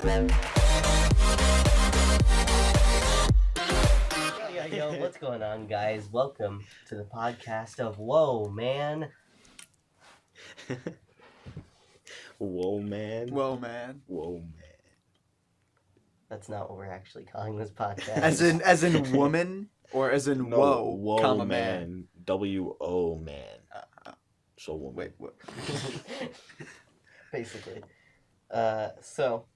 Yo, what's going on, guys? Welcome to the podcast of Whoa, Man. Whoa, man. Whoa, man. Whoa, man. That's not what we're actually calling this podcast. As in woman, or as in No, whoa, comma man. W-O, man. So woman. Wait, what? Basically. So,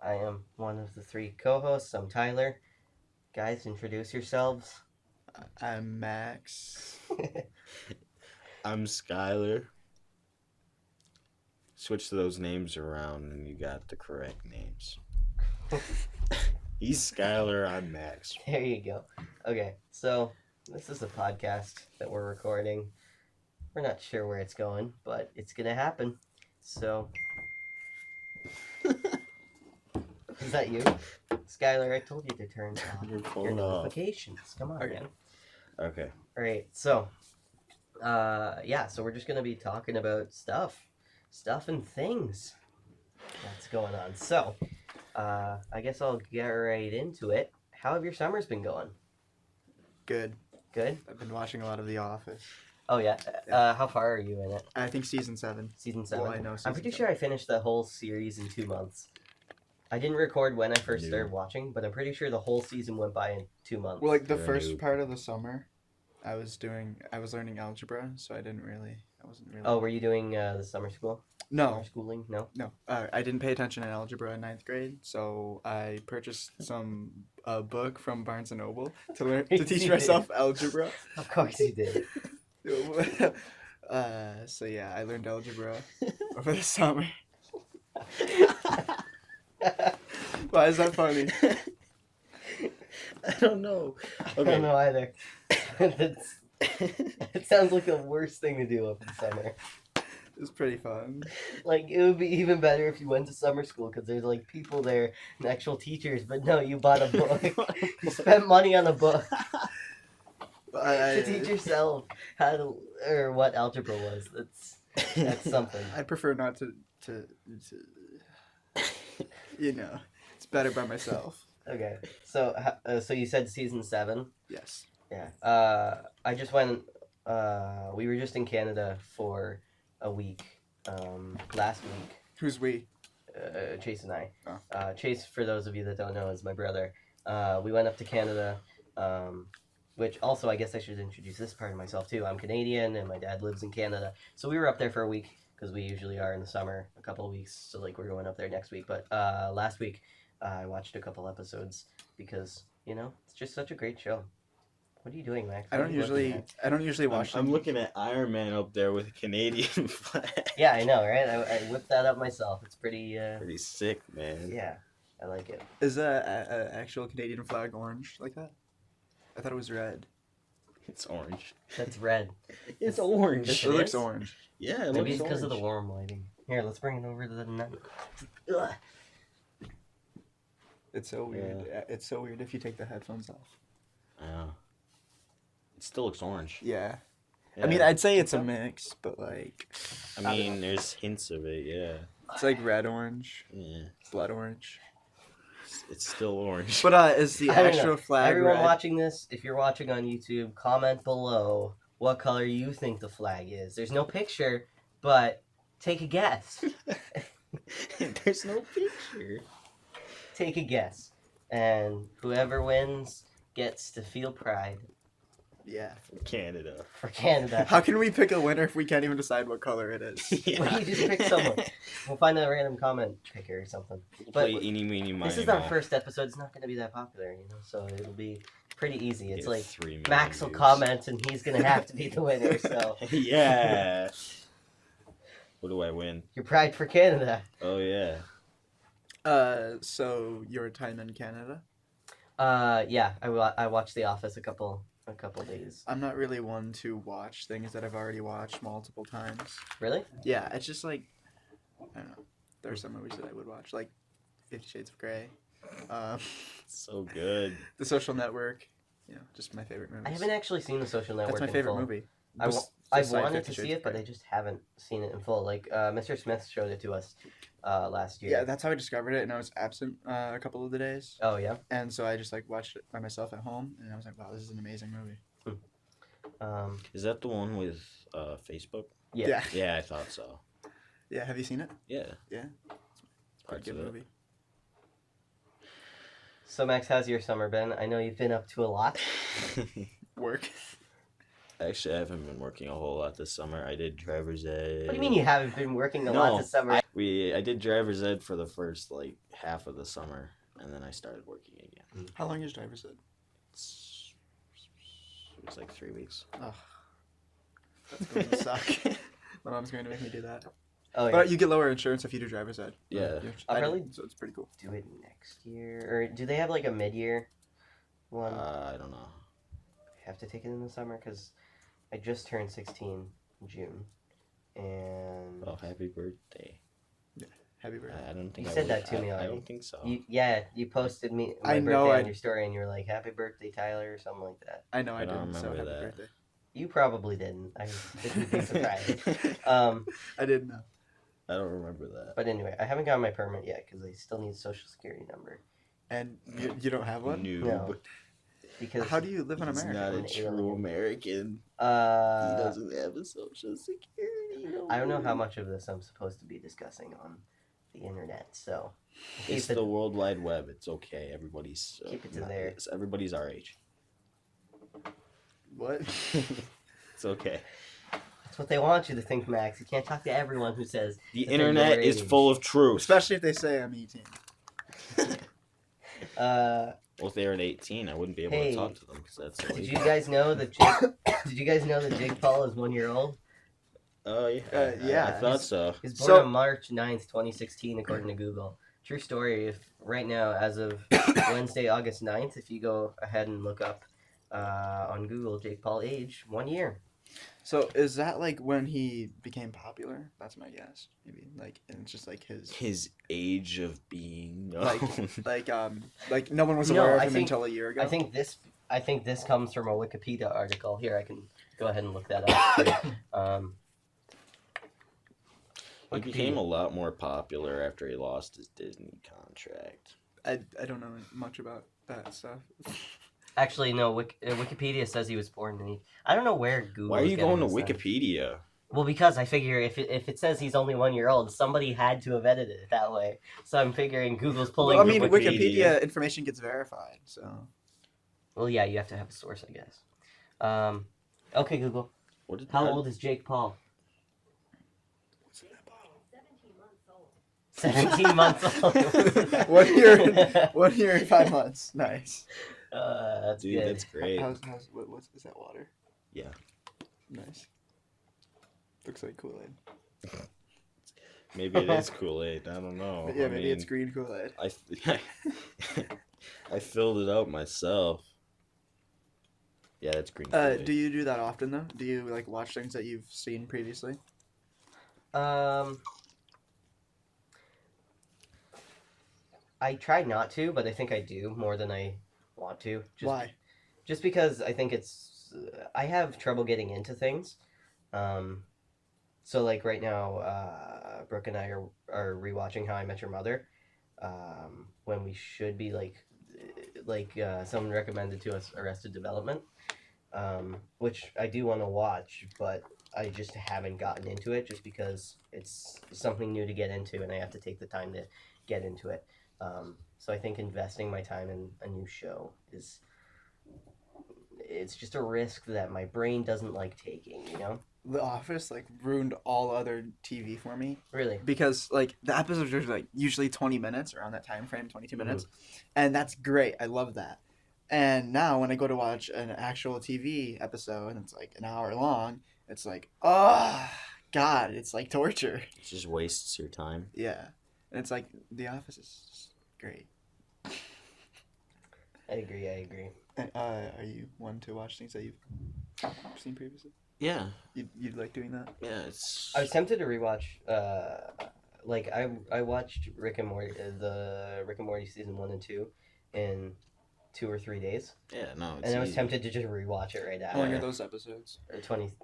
I am one of the three co-hosts. I'm Tyler. Guys, introduce yourselves. I'm Max. I'm Skyler. Switch those names around and you got the correct names. He's Skyler, I'm Max. There you go. Okay, so this is a podcast that we're recording. We're not sure where it's going, but it's gonna happen. So, is that you? Skyler, I told you to turn on Your your phone off. notifications. Come on, Okay. man. Okay. Alright, so, so we're just gonna be talking about stuff and things that's going on. So, I guess I'll get right into it. How have your summers been going? Good. Good? I've been watching a lot of The Office. Oh, yeah. How far are you in it? I think season 7. Season 7? Well, I know I'm season pretty 7. sure I finished the whole series in 2 months. I didn't record when I first No. started watching, but I'm pretty sure the whole season went by in 2 months. Well, like the Yeah, first noob. part of the summer, I was learning algebra, so I wasn't really. Oh, were you doing the summer school? No, Summer schooling? No? no. I didn't pay attention in algebra in 9th grade, so I purchased a book from Barnes and Noble to teach You myself algebra. Of course you did. So yeah, I learned algebra over the summer. Why is that funny? I don't know. I Okay. don't know either. It sounds like the worst thing to do over the summer. It's pretty fun. Like, it would be even better if you went to summer school, because there's, like, people there and actual teachers, but no, you bought a book. You spent money on a book to teach yourself how to, or what algebra was. That's something. I prefer not to it's better by myself. Okay, so so you said season 7? Yes. Yeah. I just went, we were just in Canada for a week, last week. Who's we? Chase and I. Oh. Chase, for those of you that don't know, is my brother. We went up to Canada, which also I guess I should introduce this part of myself too. I'm Canadian and my dad lives in Canada. So we were up there for a week because we usually are in the summer, a couple of weeks. So like we're going up there next week. But last week I watched a couple episodes because, it's just such a great show. What are you doing, Max? I What don't are you looking usually at? watch I'm them. looking at Iron Man up there with a Canadian flag. Yeah, I know, right? I whipped that up myself. It's pretty, Pretty sick, man. yeah, I like it. Is a actual Canadian flag orange like that? I thought it was red. It's orange. That's red. It's orange. This It looks is? orange. Yeah, it Maybe looks it's because of the orange. warm lighting. Here, let's bring it over to the net. Ugh. It's so weird. Yeah. It's so weird if you take the headphones off. Yeah. It still looks orange. Yeah. Yeah. I mean, I'd say it's a mix, but like I mean, there's hints of it, yeah. it's like red orange, Yeah. blood orange. It's still orange. But is the I don't know. actual flag Everyone red? watching this, if you're watching on YouTube, comment below what color you think the flag is. There's no picture, but take a guess. There's no picture. Take a guess. And whoever wins gets to feel pride Yeah. Canada. for Canada. How can we pick a winner if we can't even decide what color it is? Well, you just pick someone. We'll find a random comment picker or something. Play But eeny, meeny, miny, This is our moe. first episode. It's not going to be that popular, so it'll be pretty easy. It's Get like 3 million Max will views. comment and he's going to have to be the winner. So Yeah. What do I win? your pride for Canada. Oh, yeah. So your time in Canada? Yeah, I watched The Office a couple days. I'm not really one to watch things that I've already watched multiple times. Really? Yeah, it's just like, I don't know. There are some movies that I would watch, like 50 Shades of Grey, So good. The Social Network. Just my favorite movies. I haven't actually seen The Social Network. That's my in favorite full. movie. I've wanted to see it, but I just haven't seen it in full. Like Mr. Smith showed it to us last year. Yeah, that's how I discovered it, and I was absent a couple of the days, Oh yeah. and so I just like watched it by myself at home, and I was like, wow, this is an amazing movie. Is that the one with Facebook? Yeah. Yeah, I thought so. Yeah, have you seen it? Yeah. Yeah. Parts Good of it. movie. So Max, how's your summer been? I know you've been up to a lot. Work. Actually, I haven't been working a whole lot this summer. I did driver's ed. What do you mean you haven't been working a lot this summer? I did driver's ed for the first like half of the summer, and then I started working again. How long is driver's ed? It was like 3 weeks. Oh, that's going to suck. My mom's going to make me do that. Oh yeah. But you get lower insurance if you do driver's ed. Yeah. I'll probably so it's pretty cool. do it next year, or do they have like a mid-year one? I don't know. I have to take it in the summer because I just turned 16 in June, and Well, happy birthday. Happy birthday. I don't think You I said would- that to me I already. don't think so. you posted me my I birthday know on your story, and you were like, "Happy birthday, Tyler," or something like that. I know I I don't didn't, so remember happy that. birthday. You probably didn't. I would be surprised. I didn't know. I don't remember that. But anyway, I haven't gotten my permit yet because I still need a social security number. And you don't have one? Noob. No. Because How do you live in He's America? not a An true alien. American. He uh, doesn't have a social security number. I don't know how much of this I'm supposed to be discussing on the internet, so It's keep it- the World Wide Web. It's okay. Everybody's Keep it to not- there. Everybody's our age. What? It's okay. That's what they want you to think, Max. You can't talk to everyone who says The that they're internet your is age. full of truth. Especially if they say I'm 18. Well, if they were at 18, I wouldn't be able Hey, to talk to them because that's Did illegal. you guys know that Did you guys know that Jake Paul is 1 year old? Oh yeah. Yeah. I thought so. He was born So- on March 9th, 2016, according to Google. True story. If right now, as of Wednesday, August 9th, if you go ahead and look up on Google, Jake Paul age, 1 year. So is that like when he became popular? That's my guess. Maybe like, and it's just like His age of being known. like no one was No, aware of I him think- until a year ago. I think this comes from a Wikipedia article. Here, I can go ahead and look that up. He became a lot more popular after he lost his Disney contract. I don't know much about that stuff. Actually, no. Wikipedia says he was born in. I don't know where Google. Why are is you getting going to this stuff. Wikipedia? Well, because I figure if it says he's only 1 year old, somebody had to have edited it that way. So I'm figuring Google's pulling. Well, I the mean, Wikipedia information gets verified, so. Well, yeah, you have to have a source, I guess. Okay, Google. What did How old is Jake Paul? What's in that bottle? 17 months old. 1 year, 1 year and 5 months. Nice. That's Dude, good. that's great. What's is that water? Yeah. Nice. Looks like Kool-Aid. Maybe it is Kool-Aid. I don't know. But yeah, I maybe mean, it's green Kool-Aid. I filled it out myself. Yeah, that's green Kool-Aid. Do you do that often though? Do you like watch things that you've seen previously? I try not to, but I think I do more than I want to. Why? Just because I think it's I have trouble getting into things. So like right now, Brooke and I are rewatching How I Met Your Mother, when we should be like someone recommended to us Arrested Development, which I do want to watch, but I just haven't gotten into it just because it's something new to get into, and I have to take the time to get into it. So I think investing my time in a new show it's just a risk that my brain doesn't like taking, you know? The Office like ruined all other TV for me Really? because like the episodes are like usually 20 minutes around that time frame, 22 minutes, and that's great. I love that. And now when I go to watch an actual TV episode and it's like an hour long, it's like, oh God, it's like torture. It just wastes your time. Yeah, and it's like The Office is great. I agree. And, are you one to watch things that you've seen previously? Yeah. You'd like doing that? Yeah, it's... I was tempted to rewatch, like I watched Rick and Morty, the Rick and Morty season 1 and 2 in 2 or 3 days, Yeah, no, it's and I was easy. tempted to just rewatch it right How long after. are those episodes? 22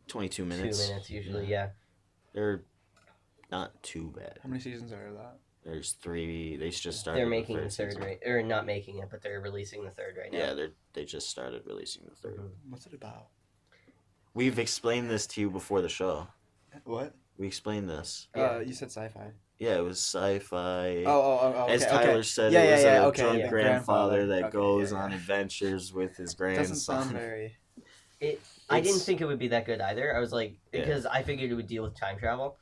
22 minutes. usually, yeah. They're not too bad. How many seasons are that? There's 3. They just started. They're making the third third season. right, or not making it, but they're releasing the third right now. Yeah, they just started releasing the 3rd. Mhm. What's it about? We've explained this to you before the show. What? We explained this. Yeah. You said sci-fi. Yeah, it was sci-fi. Oh, okay. As Tyler okay. said, Yeah, it was yeah, a okay, drunk yeah. grandfather that Okay, goes yeah, on yeah. adventures with his Doesn't grandson. sound very. I didn't think it would be that good either. I was like, Yeah. because I figured it would deal with time travel.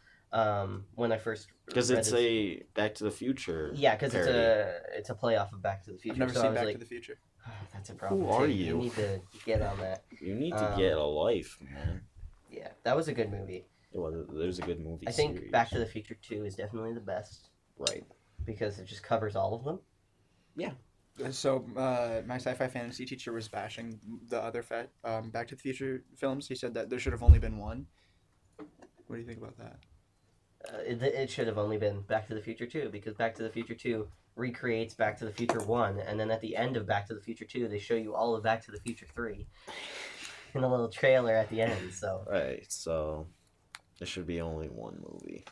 When I first Because read it's this- a Back to the Future. yeah, because parody. it's a playoff of Back to the Future. I've never so I seen was Back like, to the Future. "Oh, that's a problem. Who are too. you? You need to get on that. You need to Um, get a life, man. Yeah, that was a good movie. It was a good movie. I think series. Back to the Future 2 is definitely the best Right. because it just covers all of them. So, my sci-fi fantasy teacher was bashing the other Back to the Future films. He said that there should have only been one. What do you think about that? It should have only been Back to the Future 2 because Back to the Future 2 recreates Back to the Future 1, and then at the end of Back to the Future 2, they show you all of Back to the Future 3 in a little trailer at the end. So Right. So there should be only one movie.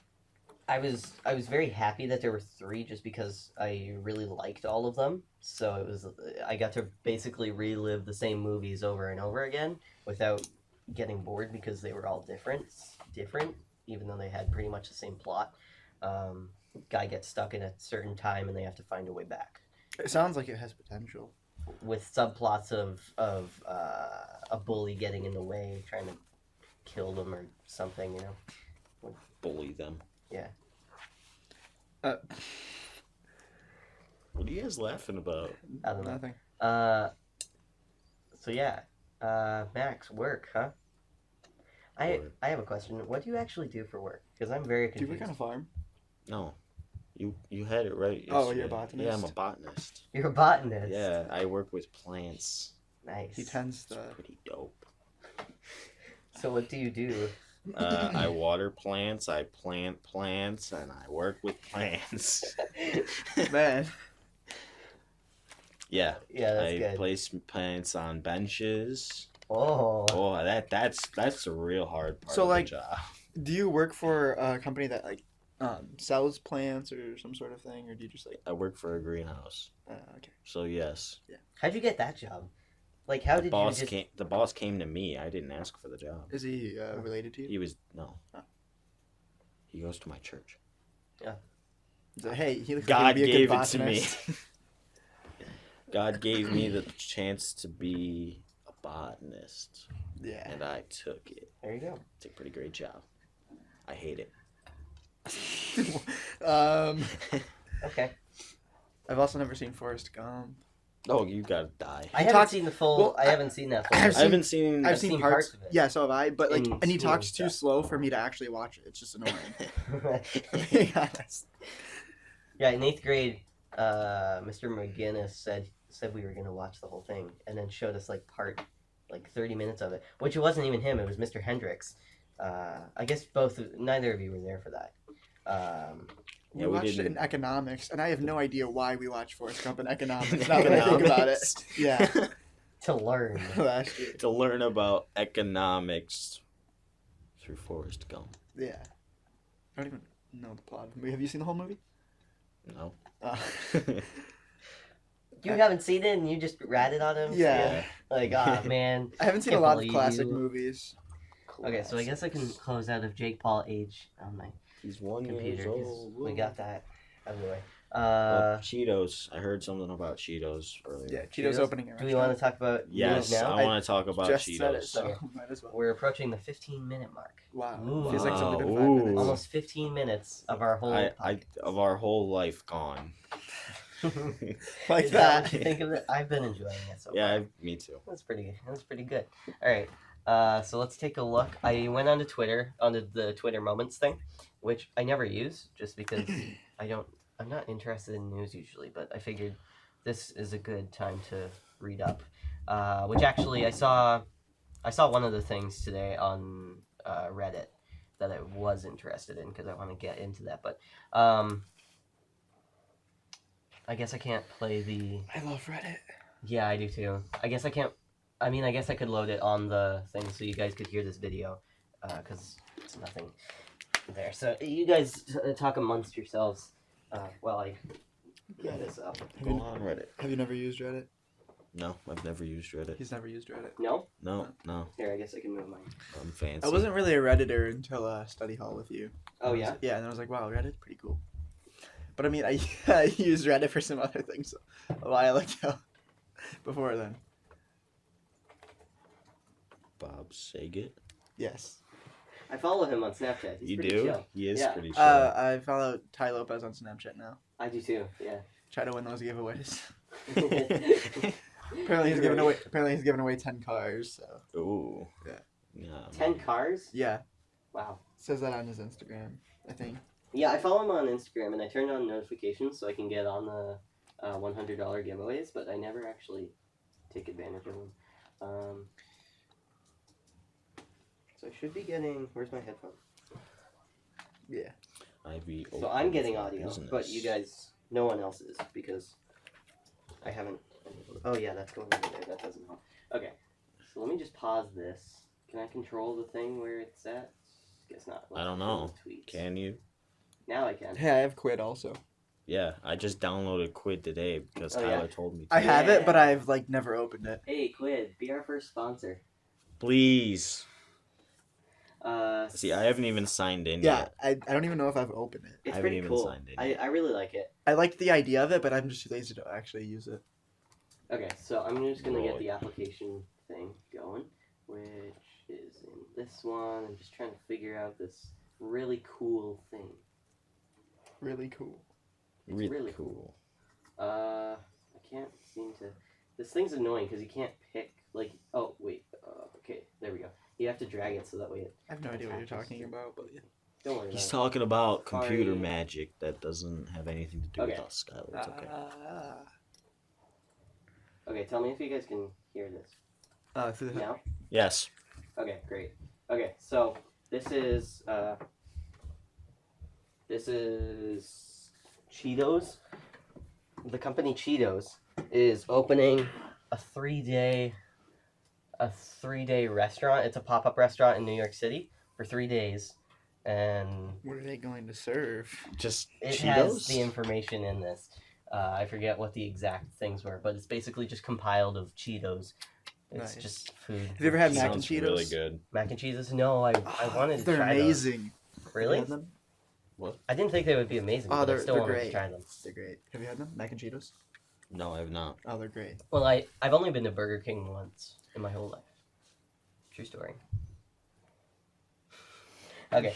I was very happy that there were 3 just because I really liked all of them. So I got to basically relive the same movies over and over again without getting bored because they were all different, even though they had pretty much the same plot. Guy gets stuck in a certain time and they have to find a way back It sounds like it has potential. with subplots of a bully getting in the way, trying to kill them or something. Bully them. Yeah. What are you guys laughing about? I don't know. Nothing. So yeah, Max, work, huh? I have a question. What do you actually do for work? Because I'm very Do you confused. work on a farm? No. You had it right. Oh, yesterday. you're a botanist? Yeah, I'm a botanist. You're a botanist. Yeah, I work with plants. Nice. He tends to. Pretty dope. So what do you do? I water plants, I plant plants, and I work with plants. Man. Yeah, Yeah, that's I good. place plants on benches. Oh. Oh, that's a real hard part So, of like, the job. Do you work for a company that sells plants or some sort of thing, or do you just I work for a greenhouse, okay? so yes. How'd you get that job? Like, how The did boss you just... came. The boss came to me. I didn't ask for the job. Is he related to you? He was no. Oh. He goes to my church. He's like, hey, he looks God like he'd be a gave good it to me. botanist. God gave me the chance to be a botanist, Yeah. and I took it. There you go. It's a pretty great job. I hate it. Okay. I've also never seen Forrest Gump. Oh, you gotta die. I haven't seen the full... well, I haven't seen that full. I've I haven't seen. I've I've seen seen parts. parts of it. Yeah, so have I. But like, In and he school talks and too stuff. slow for me to actually watch it. It's just annoying. Being honest. Yeah, in 8th grade, Mr. McGinnis said we were gonna watch the whole thing, and then showed us like 30 minutes of it, which it wasn't even him. It was Mr. Hendricks. I guess neither of you were there for that. Yeah, we we watched it didn't. in economics, and I have no idea why we watched Forrest Gump in economics. Now that I think about it. Yeah. To learn. Last year. To learn about economics through Forrest Gump. Yeah. I don't even know the plot of the movie. Have you seen the whole movie? No. You haven't seen it, and you just ratted on him. Yeah. Like, ah, man. I haven't seen a Can't lot of believe classic you. movies. Okay, so I guess I can close out of Jake Paul H on my He's 1 computer years because old. we got that out of the way. Well, Cheetos. I heard something about Cheetos earlier. Yeah, Cheetos opening a Do we want to talk about Yes, news now? I want to talk about just Cheetos. said it, so Okay. might as well. We're approaching the 15-minute mark. Wow. Ooh. Feels like it's only been 5 Wow. minutes. Almost 15 minutes of our whole Of our whole life gone. Like Is that. what you think of it? I've been enjoying it so Yeah, far. me too. That's pretty good. All right. So let's take a look. I went onto Twitter, onto the Twitter Moments thing, which I never use just because I'm not interested in news usually, but I figured this is a good time to read up. Which actually I saw one of the things today on Reddit that I was interested in because I want to get into that, but I guess I can't play the... I love Reddit. Yeah, I do too. I guess I can't. I mean, I guess I could load it on the thing so you guys could hear this video, because it's nothing there. So you guys talk amongst yourselves while I get this up. Go on Reddit. Have you never used Reddit? No, I've never used Reddit. He's never used Reddit. No? No. Here, I guess I can move mine. I'm fancy. I wasn't really a Redditor until study hall with you. Oh, yeah? Yeah, and I was like, wow, Reddit, pretty cool. But I mean, I used Reddit for some other things a while ago. Before then. Bob Saget. Yes. I follow him on Snapchat. He's You pretty do? chill. He is Yeah. pretty chill. I follow Ty Lopez on Snapchat now. I do too, yeah. Try to win those giveaways. Apparently he's giving away 10 cars. So Ooh. Yeah. 10 cars? yeah, Wow. says that on his Instagram, I think. Yeah, I follow him on Instagram, and I turned on notifications so I can get on the $100 giveaways, but I never actually take advantage of them. So I should be getting... Where's my headphone? Yeah. Ivy. So I'm getting for audio, business. but you guys... No one else is, because I haven't... Oh yeah, that's going over there. That doesn't help. Okay, so let me just pause this. Can I control the thing where it's at? Guess not. I don't know. Tweets. Can you? Now I can. Hey, I have Quid also. Yeah, I just downloaded Quid today because Oh, Tyler yeah? told me to. I have it, but Yeah. I've like never opened it. Hey, Quid, be our first sponsor. Please. Uh, See, I haven't even signed in Yeah, yet. I don't even know if I've opened it. It's I haven't pretty even cool. signed in I yet. really like it. I liked the idea of it, but I'm just too lazy to actually use it. Okay, so I'm just gonna Roll get it. the application thing going, which is in this one. I'm just trying to figure out this really cool thing. Really cool. It's Really cool. I can't seem to. This thing's annoying because you can't pick like. Oh wait. Okay, there we go. You have to drag it so that way it. I have no idea what you're talking about, but yeah. Don't worry. He's about talking about Sorry. computer magic that doesn't have anything to do Okay. with us, Skyler. It's okay. it. Okay, tell me if you guys can hear this Through the now. Yes. Okay, great. Okay, so this is Cheetos. The company Cheetos is opening a three-day restaurant. It's a pop-up restaurant in New York City for 3 days, and What are they going to serve? Just it Cheetos? has the information in this. I forget what the exact things were, but it's basically just compiled of Cheetos. It's Nice. just food. Have you ever had mac and Sounds Cheetos? really good. Mac and cheeses? No, I wanted to They're try those. amazing. Really? Have you had them? I didn't think they would be amazing, Oh, but I they're still wanted great. to try them. They're great. Have you had them? Mac and Cheetos? No, I have not. Oh, they're great. Well, I've only been to Burger King once in my whole life. True story. Okay,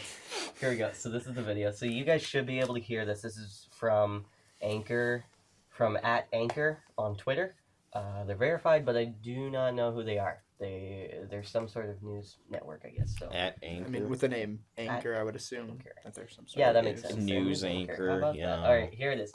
here we go. So this is the video. So you guys should be able to hear this. This is from Anchor, from @Anchor on Twitter. They're verified, but I do not know who they are. They're some sort of news network, I guess. So At Anchor. I mean, with the name Anchor, I would assume Anchor. that there's some sort yeah, of that makes news. sense. News How anchor, about yeah. that? All right, here it is.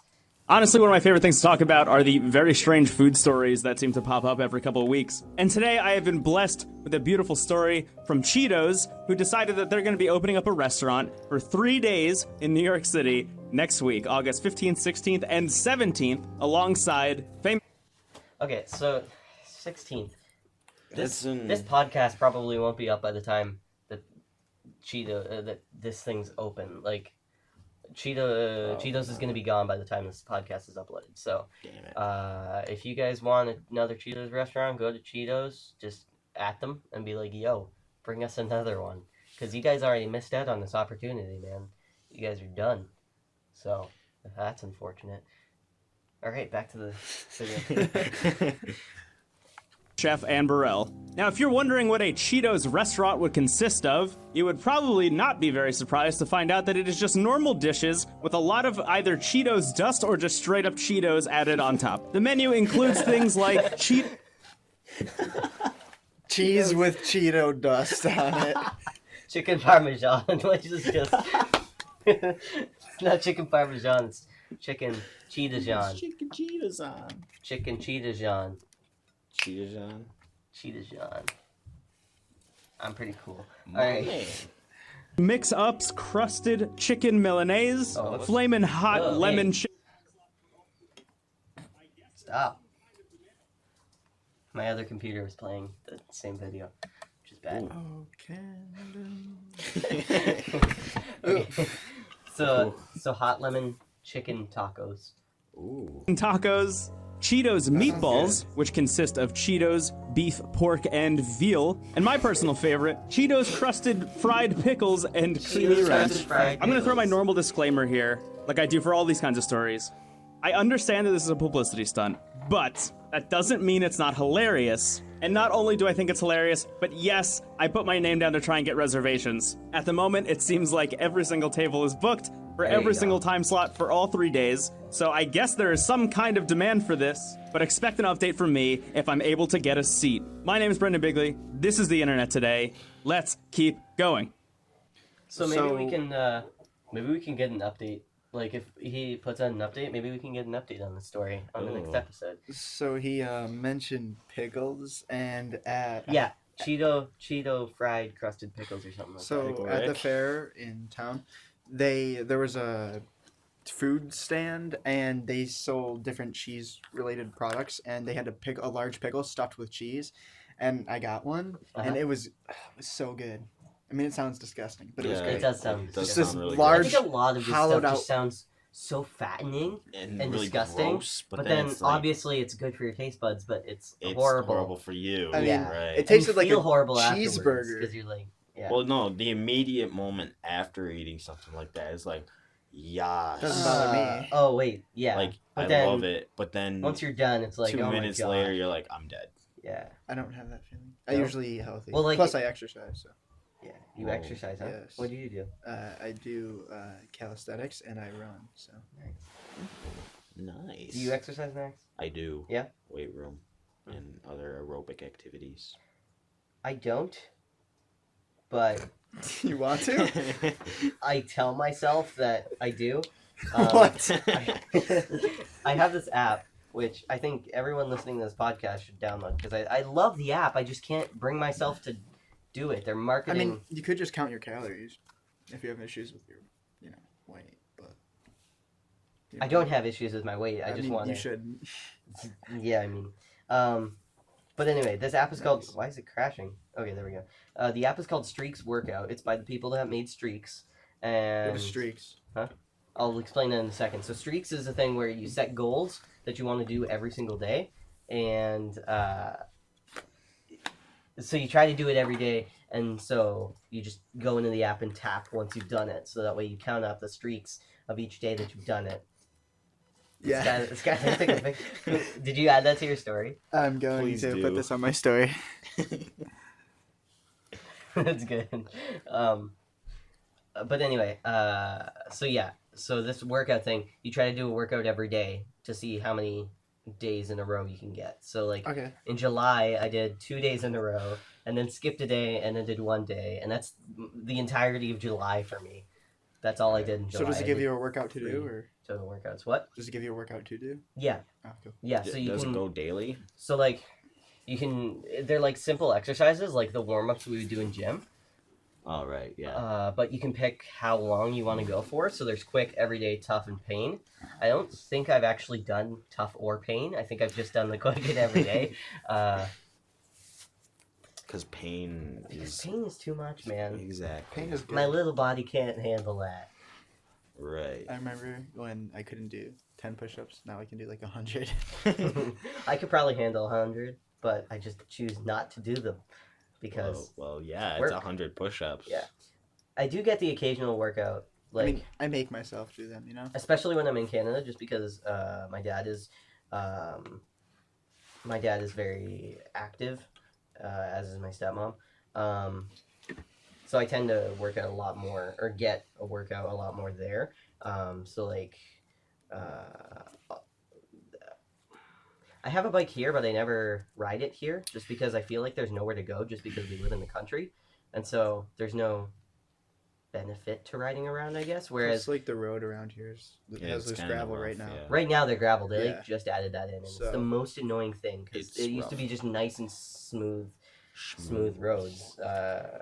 Honestly, one of my favorite things to talk about are the very strange food stories that seem to pop up every couple of weeks. And today I have been blessed with a beautiful story from Cheetos, who decided that they're going to be opening up a restaurant for 3 days in New York City next week, August 15th, 16th, and 17th, alongside famous... Okay, so 16th. That's This podcast probably won't be up by the time that that this thing's open. Like Cheetos is gonna be gone by the time this podcast is uploaded. So Damn it. if you guys want another Cheetos restaurant, go to Cheetos, just at them and be like, yo, bring us another one. Because you guys already missed out on this opportunity, man. You guys are done. So that's unfortunate. All right, back to the video. Chef Ann Burrell. Now, if you're wondering what a Cheetos restaurant would consist of, you would probably not be very surprised to find out that it is just normal dishes with a lot of either Cheetos dust or just straight up Cheetos added on top. The menu includes things like Cheese with Cheeto dust on it. Chicken Parmesan, which is just... it's not chicken Parmesan, it's chicken Cheetajon. Chicken Cheetos on. Chicken Cheetajon. Cheetos on. Cheetajon. I'm pretty cool. My Alright. man. mix-ups, crusted chicken Milanese, Oh. flamin' hot Oh, lemon hey. Stop. My other computer was playing the same video, which is bad. Oh, Canada. Okay. So hot lemon chicken tacos. Ooh. Tacos, Cheetos meatballs, which consist of Cheetos, beef, pork, and veal, and my personal favorite, Cheetos crusted fried pickles and creamy Cheetos ranch. crusted fried I'm gonna throw my pickles. normal disclaimer here, like I do for all these kinds of stories. I understand that this is a publicity stunt, but that doesn't mean it's not hilarious. And not only do I think it's hilarious, but yes, I put my name down to try and get reservations. At the moment, it seems like every single table is booked for There you every go. single time slot for all 3 days. So I guess there is some kind of demand for this, but expect an update from me if I'm able to get a seat. My name is Brendan Bigley. This is the Internet Today. Let's keep going. So maybe we can get an update. Like if he puts out an update, maybe we can get an update on the story on the next Oh. episode. So he mentioned pickles and at Yeah, Cheeto fried crusted pickles or something like that. So Pickle at the Rick. fair in town, there was a food stand and they sold different cheese related products and they had a large pickle stuffed with cheese, and I got one and it was so good. I mean, it sounds disgusting, but it was Yeah, great. It does sound It does It's disgusting. this sound really large- I think a lot of this hollowed stuff out- just sounds so fattening and and really disgusting. gross, But then it's like, obviously it's good for your taste buds, but it's it's horrible. for you. I mean, Yeah. right. it And tasted you like feel a horrible cheeseburger. because you're like, yeah. Well, no, the immediate moment after eating something like that is like, yas. Doesn't bother me. Oh wait, yeah. Like, but I then love it, but then once you're done, it's like 2 oh minutes my god. later, you're like, I'm dead. Yeah, I don't have that feeling. I No? usually eat healthy. Well, like- Plus, I exercise. So yeah. You Whoa. exercise, huh? Yes. What do you do? I do calisthenics and I run. So Nice. Do you exercise next? I do. Yeah? Weight room and other aerobic activities. I don't. But you want to? I tell myself that I do. What? I have this app, which I think everyone listening to this podcast should download because I love the app. I just can't bring myself to do it. They're I marketing. mean, you could just count your calories if you have issues with your, weight. But I don't have issues with my weight. I just mean, want you to. should. Yeah, I mean, but anyway, this app is called. Nice. Why is it crashing? Okay, there we go. The app is called Streaks Workout. It's by the people that made Streaks, and It was streaks. I'll explain that in a second. So Streaks is a thing where you set goals that you want to do every single day, and so you try to do it every day, and so you just go into the app and tap once you've done it, so that way you count up the streaks of each day that you've done it. Yeah. Skyler, take a picture. Did you add that to your story? I'm going Please to do. put this on my story. That's good. But anyway, so this workout thing, you try to do a workout every day to see how many days in a row you can get. So like Okay. in July, I did 2 days in a row, and then skipped a day, and then did 1 day, and that's the entirety of July for me. That's all I did in July. So does it I give did you a workout to do, 3 or total workouts? What? does it give you a workout to do? Yeah, Oh, cool. yeah. So you Does can it go daily? So like, you can. They're like simple exercises, like the warm ups we would do in gym. All right, yeah. But you can pick how long you want to go for. So there's quick, everyday, tough, and pain. I don't think I've actually done tough or pain. I think I've just done the quick and everyday. Because pain Because is pain is too much, man. exactly Pain is good. My little body can't handle that. right. I remember when I couldn't do 10 push-ups. Now I can do like 100. I could probably handle 100, but I just choose not to do them because Well, yeah, work. it's 100 push-ups. Yeah. I do get the occasional workout, like. I mean, I make myself do them, Especially when I'm in Canada, just because my dad is very active, as is my stepmom. So I tend to work out a lot more, or get a workout a lot more there. So like, I have a bike here, but I never ride it here, just because I feel like there's nowhere to go, just because we live in the country, and so there's no benefit to riding around, I guess. Whereas It's like the road around here has it's loose kinda gravel rough, right now. yeah. right now they're gravel. They Yeah. like just added that in, and it's So- the most annoying thing because It's it used to be rough. just nice and smooth roads.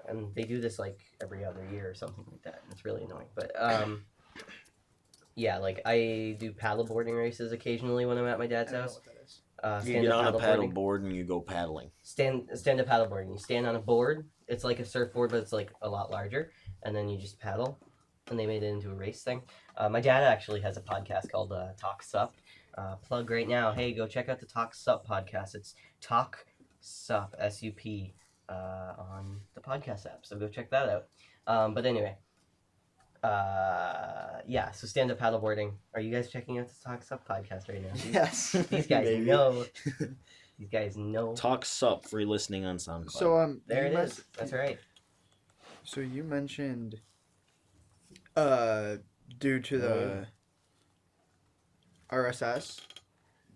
And they do this like every other year or something like that, and it's really annoying. But yeah, like I do paddle boarding races occasionally when I'm at my I dad's don't know house. what that is. You stand get up on a paddleboarding. paddle board and you go paddling. Stand up paddleboarding. You stand on a board. It's like a surfboard, but it's like a lot larger, and then you just paddle. And they made it into a race thing. My dad actually has a podcast called Talk Sup. Plug right now. Hey, go check out the Talk Sup podcast. It's Talk Sup SUP on the podcast app. So go check that out. But anyway, yeah. So stand up paddleboarding. Are you guys checking out the Talk Sup podcast right now? Yes. These guys Maybe. know. These guys know. Talk Sup, free listening on SoundCloud. So There you it is. That's right. So you mentioned, due to the RSS,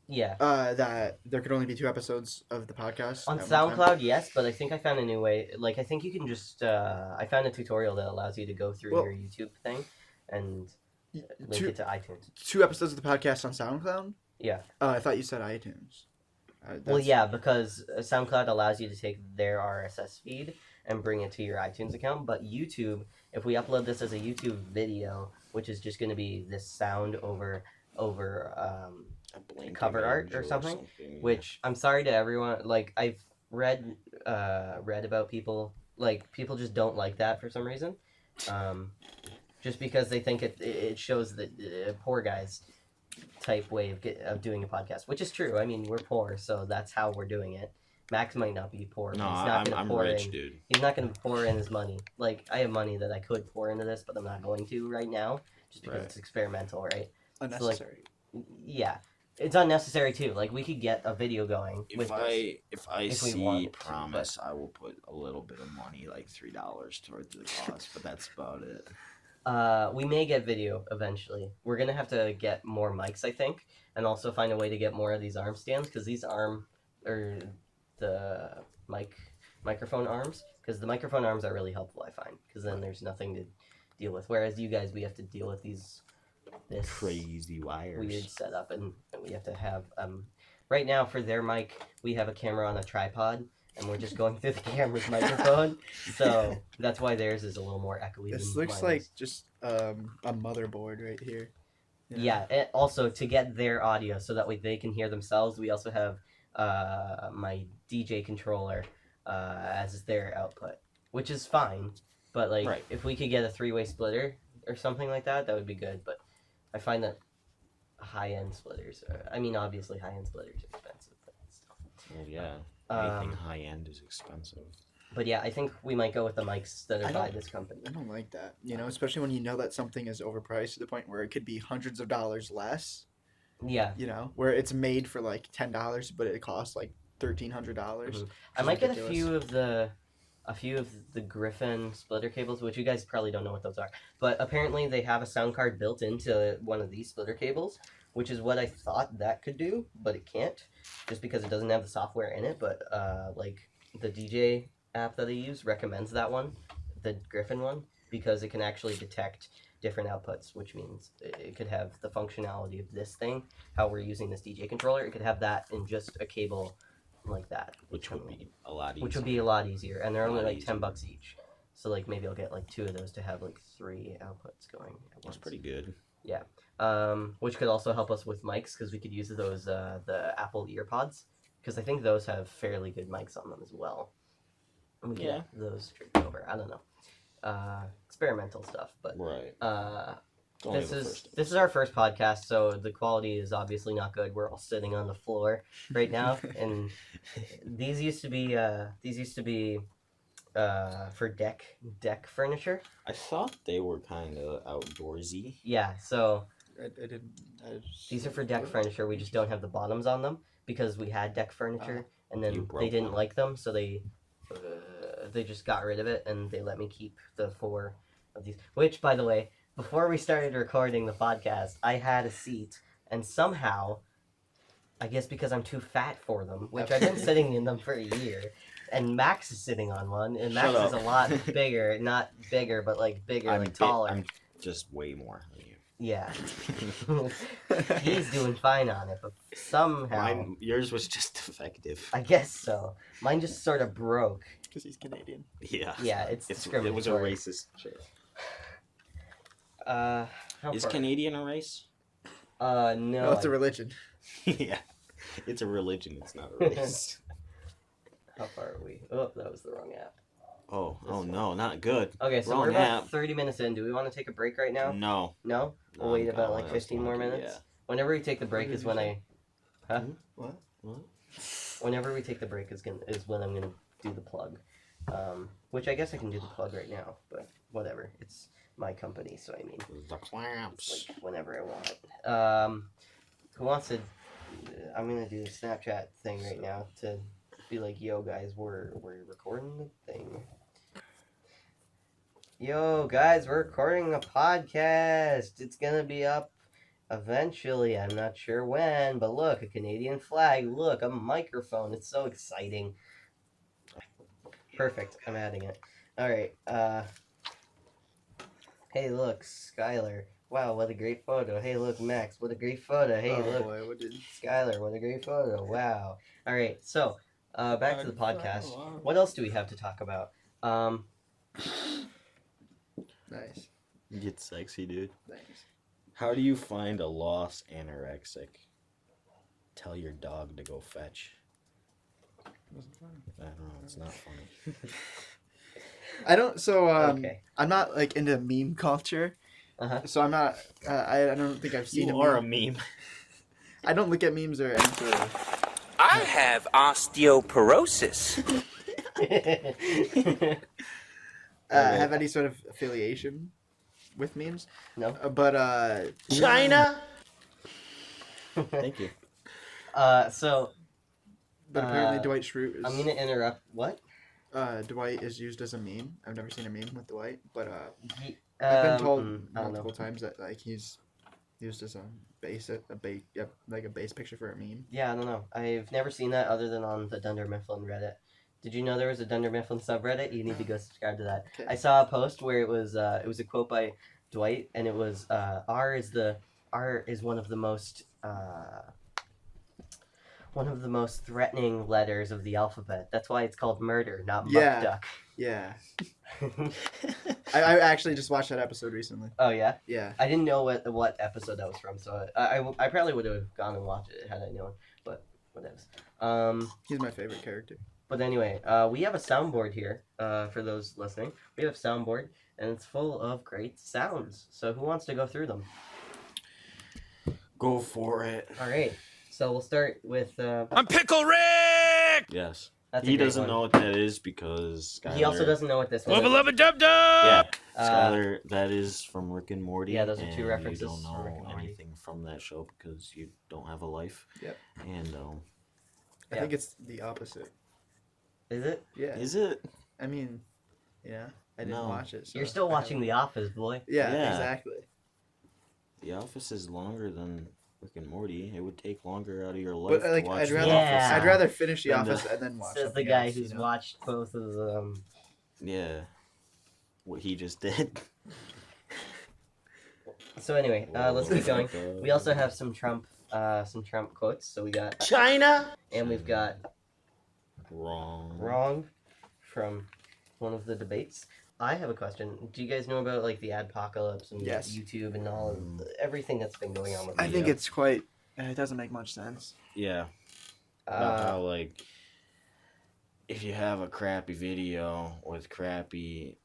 Yeah. that there could only be 2 episodes of the podcast On at one time. SoundCloud, yes, but I think I found a new way. Like, I think you can just. I found a tutorial that allows you to go through Well- your YouTube thing and link Two, it to iTunes. 2 episodes of the podcast on SoundCloud. Yeah. I thought you said iTunes. Well, That's- yeah, because SoundCloud allows you to take their RSS feed and bring it to your iTunes account. But YouTube, if we upload this as a YouTube video, which is just going to be this sound over A blank cover art image or something, yeah. which I'm sorry to everyone. Like, I've read about people. Like, people just don't like that for some reason. Just because they think it shows the poor guys type way of doing a podcast, which is true. I mean, we're poor, so that's how we're doing it. Max might not be poor. No, He's not gonna I'm pour rich, in. dude. He's not going to pour in his money. Like, I have money that I could pour into this, but I'm not going to right now, just because Right. it's experimental, right? unnecessary. Yeah, it's unnecessary too. Like, we could get a video going with this. If I if we see wanted to, promise, I will put a little bit of money, like $3 towards the cost, but that's about it. We may get video eventually. We're gonna have to get more mics, I think, and also find a way to get more of these arm stands, because these the microphone arms, because the microphone arms are really helpful, I find, because then there's nothing to deal with. Whereas you guys, we have to deal with this Crazy wires. weird setup, and we have to have right now for their mic, we have a camera on a tripod, and we're just going through the camera's microphone, so that's why theirs is a little more echoey. This than looks mine like is. just a motherboard right here. You know? Yeah, and also to get their audio so that way they can hear themselves, we also have my DJ controller as their output, which is fine. But like, Right. if we could get a 3-way splitter or something like that, that would be good. But I find that high-end splitters, obviously high-end splitters are expensive, but still. Well, yeah. Anything Um, high end is expensive. But yeah, I think we might go with the mics that are I by don't- this company. I don't like that. You know, especially when you know that something is overpriced to the point where it could be hundreds of dollars less. Yeah, You know, where it's made for like $10, but it costs like $1,300. Mhm. I might get a few of the Griffin splitter cables, which you guys probably don't know what those are. But apparently they have a sound card built into one of these splitter cables, which is what I thought that could do, but it can't, just because it doesn't have the software in it. But like the DJ app that I use recommends that one, the Griffin one, because it can actually detect different outputs, which means it could have the functionality of this thing, how we're using this DJ controller. It could have that in just a cable like that, Which would be a lot easier. which would be a lot easier, and they're A only lot like easier. $10 each. So like maybe I'll get like 2 of those to have like 3 outputs going at That's once. pretty good. Which could also help us with mics, because we could use those the Apple EarPods, because I think those have fairly good mics on them as well. And we could Yeah. have those straight over. I don't know. Experimental stuff, but Right. It's only this the is first this is our first podcast, so the quality is obviously not good. We're all sitting on the floor right now, and these used to be for deck furniture. I thought they were kind of outdoorsy. Yeah, so I didn't. these are for deck furniture. We just don't have the bottoms on them because we had deck furniture, and You then broke they didn't them. like them, so they just got rid of it, and they let me keep the 4 of these. Which, by the way, before we started recording the podcast, I had a seat, and somehow, I guess because I'm too fat for them, which I've been sitting in them for a year, and Max is sitting on one, and Max Shut is a up. lot bigger, not bigger, but like bigger, I'm like bit- taller. I'm just way more than you. Yeah. He's doing fine on it, but somehow, Yours was just defective. I guess so. Mine just sort of broke. Because he's Canadian. Yeah. Yeah, it's It was a discriminatory. racist chair. How Is far? Canadian a race? No. No, it's a religion. Yeah. It's a religion. It's not a race. How far are we? Oh, that was the wrong app. Oh one. no, not good. Okay, so Wrong we're about app. 30 minutes in. Do we want to take a break right now? No. No? We'll No, wait I'm about calling like us 15 more monkey, minutes? Whenever we take the break did is you when say? Huh? What? What? Whenever we take the break is when I'm going to do the plug. Which I guess I can do the plug right now, but whatever. It's my company, so I mean, The clamps. like whenever I want. Who wants to... I'm going to do the Snapchat thing right now to be like, yo, guys, we're recording the thing. Yo, guys, we're recording a podcast. It's going to be up eventually. I'm not sure when, but look, a Canadian flag. Look, a microphone. It's so exciting. Perfect. I'm adding it. All right. Hey, look, Skyler. Wow, what a great photo. Hey, look, Max. What a great photo. Hey, look, Boy, what did... Skyler. What a great photo. Wow. All right. So, back to the podcast. What else do we have to talk about? Nice. Get sexy, dude. Thanks. How do you find a lost anorexic? Tell your dog to go fetch. Wasn't funny. I don't know. It's not funny. I don't. So Okay. I'm not like into meme culture. Uh-huh. So I'm not. I don't think I've seen You a are a meme. meme. I don't look at memes or any sort of. I have osteoporosis. Have any sort of affiliation with memes. No. But China. Thank you. So But apparently Uh, Dwight Schrute is. I'm gonna interrupt. What? Dwight is used as a meme. I've never seen a meme with Dwight, but He, I've been told I don't know. multiple times that like he's used as a base like a base picture for a meme. Yeah, I don't know. I've never seen that other than on the Dunder Mifflin Reddit. Did you know there was a Dunder Mifflin subreddit? You need to go subscribe to that. Okay. I saw a post where it was a quote by Dwight, and it was R is one of the most threatening letters of the alphabet. That's why it's called murder, not Yeah. duck. Yeah, I actually just watched that episode recently. Oh yeah, Yeah. I didn't know what episode that was from, so I probably would have gone and watched it had I known, but whatevs. He's my favorite character. But anyway, we have a soundboard here. For those listening, we have a soundboard, and it's full of great sounds. So who wants to go through them? Go for it. All right. So we'll start with. I'm Pickle Rick! Yes. That's a He great doesn't one. know what that is because Skyler... He also doesn't know what this one Wubba is. lubba dub Yeah, dub! Skyler, that is from Rick and Morty. Yeah, those are two and references You don't from Rick know and Morty. anything from that show because you don't have a life. Yep. And I Yeah. think it's the opposite. Is it? Yeah. is it? I mean, yeah. I didn't No. watch it. So You're still I watching haven't- The Office, boy. Yeah, Yeah. exactly. The Office is longer than Rick and Morty. It would take longer out of your life But like, to watch I'd The rather Yeah. I'd rather finish The Then the- Office and then watch. Says the something guy else, who's you know? watched both of them. Yeah. What he just did. So anyway, let's keep going. Whoa. We also have some Trump quotes. So we got, China. and we've got Wrong. wrong from one of the debates. I have a question. Do you guys know about like the adpocalypse and Yes. YouTube and all of everything that's been going on with I think media? it's quite. It doesn't make much sense. Yeah. About Uh, how like if you have a crappy video with crappy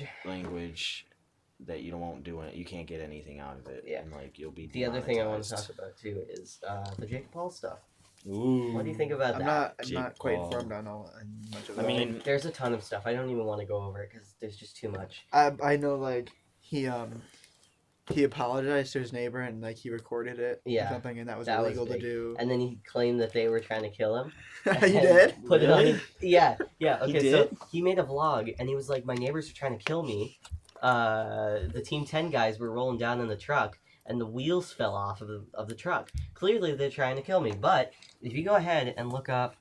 language that you won't do it, you can't get anything out of it. Yeah. And like you'll be the other thing I want to demonetized. talk about too is the Jake Paul stuff. Ooh. What do you think about I'm that? not. I'm Jake not quite Paul. informed on all on much of I it. mean, There's a ton of stuff. I don't even want to go over it because there's just too much. I know like he apologized to his neighbor and like he recorded it. Yeah, Or something, and that was that was illegal to big. do. And then he claimed that they were trying to kill him. You did? Put it on Really? his, yeah. He Okay, so did? he made a vlog and he was like, my neighbors are trying to kill me. The Team 10 guys were rolling down in the truck and the wheels fell off of the truck. Clearly they're trying to kill me. But if you go ahead and look up,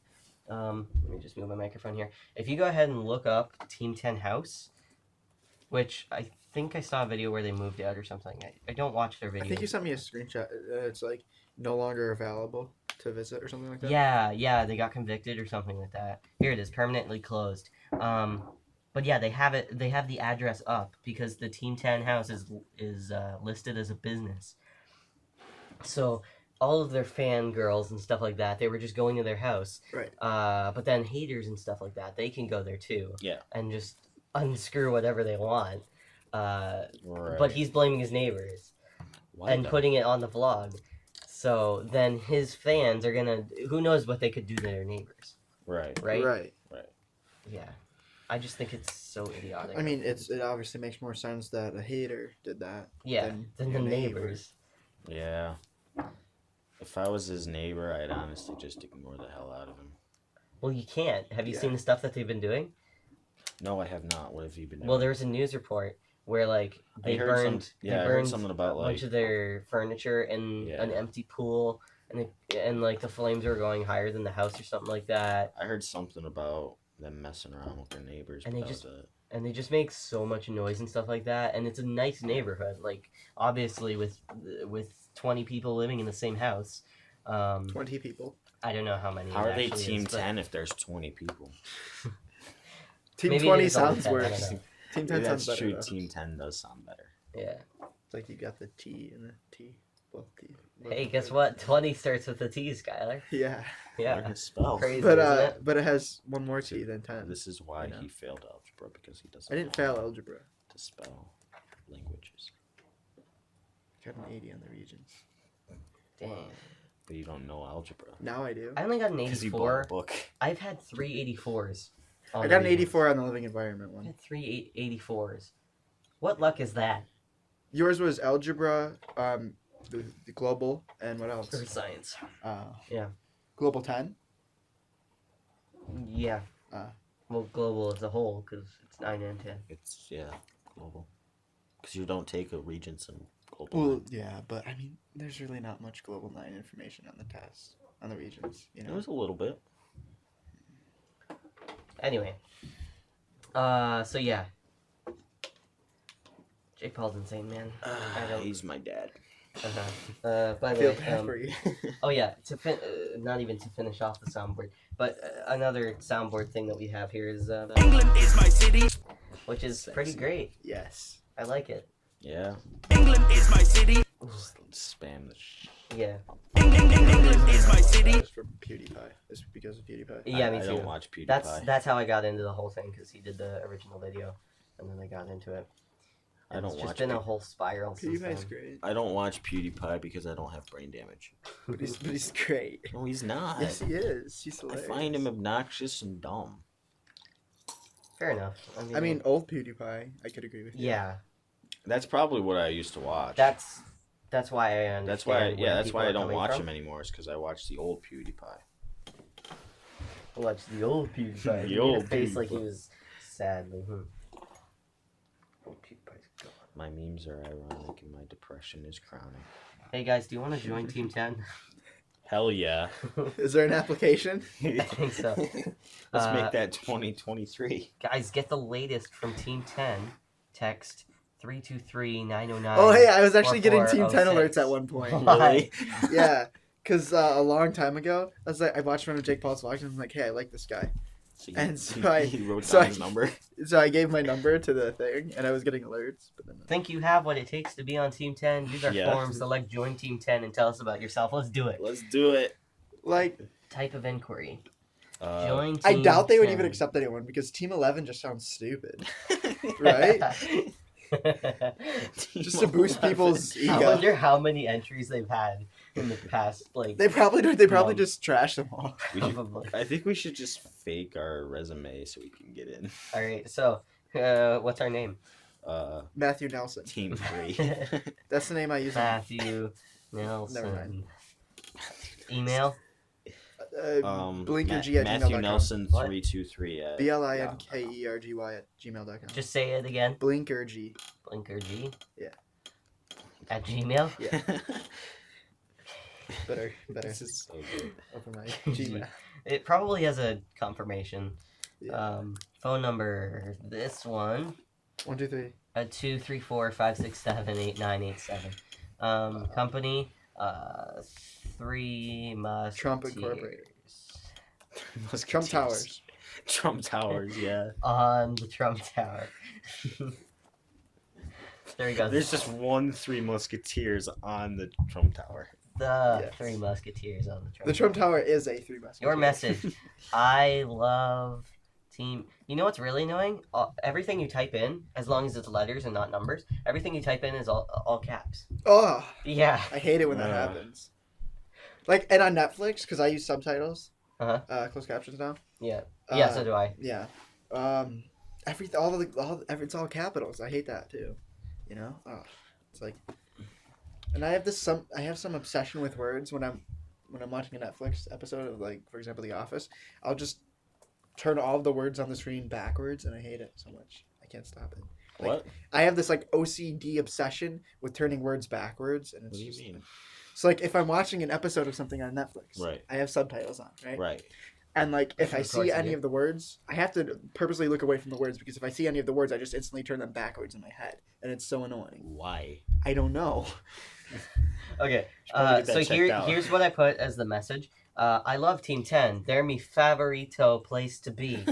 let me just move my microphone here. If you go ahead and look up Team 10 house, which I think I saw a video where they moved out or something. I don't watch their videos. I think you sent me a screenshot. It's like no longer available to visit or something like that. Yeah, they got convicted or something like that. Here it is, permanently closed. But yeah, they have it. They have the address up because the Team 10 house is listed as a business. So all of their fangirls and stuff like that, they were just going to their house. Right. But then haters and stuff like that, they can go there too. Yeah. And just unscrew whatever they want. Right. But he's blaming his neighbors Why and though? putting it on the vlog. So then his fans are gonna, who knows what they could do to their neighbors, Right. right? Right. Yeah. I just think it's so idiotic. I mean, it obviously makes more sense that a hater did that. yeah, than the your neighbors. Yeah. If I was his neighbor, I'd honestly just ignore the hell out of him. Well, you can't. Have you Yeah. seen the stuff that they've been doing? No, I have not. What have you been doing? Well, there was a news report where like I they heard burned, I they heard burned something a about bunch like of their furniture in Yeah. an empty pool, and like the flames were going higher than the house or something like that. I heard something about them messing around with their neighbors. And but they that just- was it. And they just make so much noise and stuff like that. And it's a nice neighborhood. Like obviously with 20 people living in the same house. 20 people. I don't know how many. How it are they actually Team is, but 10 if there's 20 people? Team maybe it 20 is only sounds 10, I don't worse. know. Team 10 That's sounds better. true. Though. Team 10 does sound better. Yeah. It's like you got the T and the T. Both T. Hey, guess what? 20 starts with a T, Skyler. Yeah. Yeah. Learn to spell. Crazy, But isn't it? but it has one more T than 10. This is why You know? he failed algebra, because he doesn't I didn't know fail algebra. to spell languages. Got an 80 on the regions. Dang. But you don't know algebra. Now I do. I only got an Because you bought 84. a book. I've had 3 84s. on I the got an region. 84 on the living environment I one. had 3 84s. What luck is that? Yours was algebra, the global, and what else? For science. Yeah. Global 10. Yeah. Ah. Well, global as a whole, because it's 9 and 10. It's, global. Because you don't take a Regents and global. Well, line. yeah, but I mean, there's really not much global 9 information on the test, on the regions. You It know. was a little bit. Anyway. So yeah. Jake Paul's insane, man. I don't- He's my dad. By I the feel way, bad for you. oh yeah, not even to finish off the soundboard, but another soundboard thing that we have here is England is my city. which is Sexy. pretty great. Yes. I like it. Yeah. England is my city. Just spam the Yeah. England is my city. Just for PewDiePie. It's because of PewDiePie. Yeah, me I too. don't watch PewDiePie. That's how I got into the whole thing, because he did the original video, and then I got into it. I don't It's just watch been a Pew- whole spiral since PewDiePie's then. great. I don't watch PewDiePie because I don't have brain damage. But he's great. No, he's not. Yes, he is. He's I hilarious. find him obnoxious and dumb. Fair enough. I mean, old PewDiePie, I could agree with you. yeah, That's probably what I used to watch. that's why I understand. That's why. where That's people why I are don't coming watch from. him anymore. Is because I watched the old PewDiePie. Watch the old PewDiePie. The He made old a face like he PewDiePie. was sad. Like, Old PewDiePie's gone. My memes are ironic, and my depression is crowning. Hey guys, do you want to join Team 10? Hell yeah! Is there an application? I think so. Let's Uh, make that 2023. Guys, get the latest from Team 10. Text 323-909. Oh, hey, I was actually getting Team 10 4406. alerts at one point. Why? Yeah, because a long time ago, I watched one of Jake Paul's vlogs and I'm like, hey, I like this guy. So And so I- he wrote so down I- his number. So I gave my number to the thing, and I was getting alerts. But then Think you have what it takes to be on Team 10? Use our Yeah. form, select join Team 10, and tell us about yourself. Let's do it. Let's do it. like, Type of inquiry. Uh, Join I Team doubt they would 10. even accept anyone because Team 11 just sounds stupid, right? Just to boost people's I ego. wonder how many entries they've had in the past, like, They probably do. They probably Mom. just trash them all. we should- probably. I think we should just fake our resume so we can get in. Alright, so, what's our name? Matthew Nelson. Team 3. That's the name I use. Matthew Nelson. Never mind. Email? Blinkerg at Matthew gmail.com. Nelson What? 323 at BLINKERGY@gmail.com. Just say it again. Blinkerg. BlinkerG? Yeah. At Gmail? Yeah. Better. This is so good. Open my Gmail. It probably has a confirmation. Yeah. Phone number, this one, 1, 2, 3. 234-567-8987. Company, 3 Musketeers. Trump Incorporated. Musketeers. Trump Towers. Trump Towers, yeah. On the Trump Tower. There we go. There's just 3 Musketeers on the Trump Tower. The Yes. Three Musketeers on the Trump The Trump Tower is a 3 musketeers. Your message. I love team. You know what's really annoying? Everything you type in, as long as it's letters and not numbers, everything you type in is all caps. Oh, Yeah. I hate it when that happens. Like, and on Netflix, because I use subtitles, closed captions now. Yeah. Yeah. So do I. Yeah. It's all capitals. I hate that too. You know. Oh, it's like, and I have some obsession with words when I'm watching a Netflix episode of, like, for example, The Office. I'll just turn all of the words on the screen backwards, and I hate it so much. I can't stop it. Like, What? I have this, like, OCD obsession with turning words backwards, and it's What do you just, mean? so, like, if I'm watching an episode of something on Netflix, Right. I have subtitles on, right? Right. And, like, if I Of course see you any do. of the words, I have to purposely look away from the words, because if I see any of the words, I just instantly turn them backwards in my head, and it's so annoying. Why? I don't know. Okay. probably get that So checked out. here's what I put as the message. I love Team 10. They're me favorito place to be.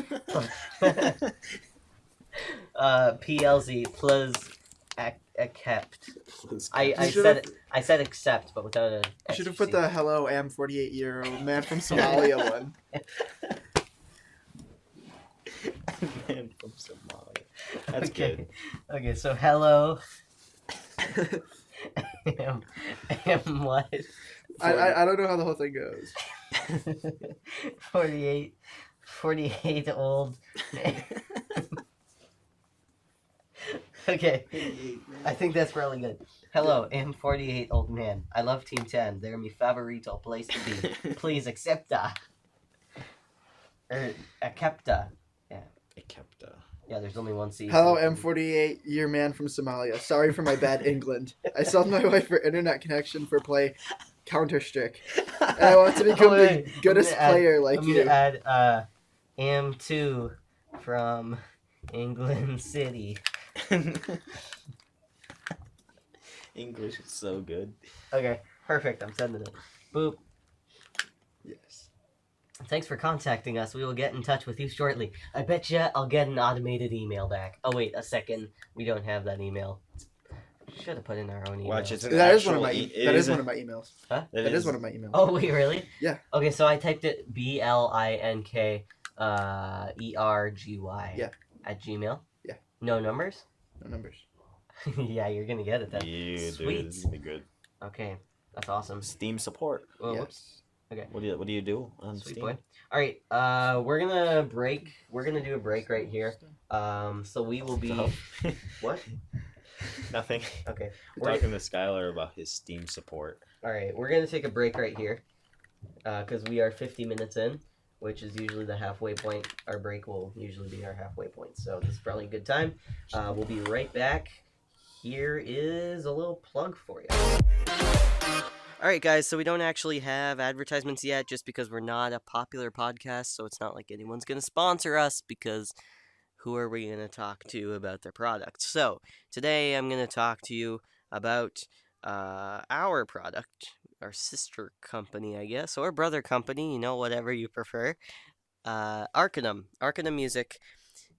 PLZ plus accept. I said accept, but without a. I should have put the hello, I'm 48-year-old man from Somalia one. Man from Somalia. That's okay. good. Okay, so hello. am what? I don't know how the whole thing goes. 48 old. Okay, I think that's really good. Hello, I'm 48 old man. I love Team 10. They're mi favorito place to be. Please accepta. Accepta. Accepta. Yeah, there's only one C. Hello, I'm 48-year man from Somalia. Sorry for my bad England. I sold my wife for internet connection for play Counter-Strike. And I want to become the goodest player like I'm you. gonna add am 2 from England City. English is so good. Okay, perfect. I'm sending it. Boop. Yes. Thanks for contacting us. We will get in touch with you shortly. I bet you I'll get an automated email back. Oh, wait, a second. We don't have that email. Should have put in our own email. Watch, it's an That is one actual of my it that is a- one of my emails. Huh? That is one of my emails. Oh, wait, really? Yeah. Okay, so I typed it BLINK ERGY. Yeah. At Gmail? Yeah. No numbers? No numbers. Yeah, you're gonna get it then. Yeah, Sweet. dude, this is gonna be good. Okay, that's awesome. Steam support. Well, whoops. Yes. What do you do on Sweet Steam? boy. All right, we're gonna break. We're gonna do a break right here. So we will be. Oh. What? Nothing. Okay. We're talking to Skyler about his Steam support. All right, we're gonna take a break right here, because we are 50 minutes in, which is usually the halfway point. Our break will usually be our halfway point, so this is probably a good time. We'll be right back. Here is a little plug for you. All right, guys, so we don't actually have advertisements yet just because we're not a popular podcast, so it's not like anyone's going to sponsor us because who are we going to talk to about their product? So today I'm going to talk to you about our product, our sister company, I guess, or brother company, you know, whatever you prefer. Arcanum Music.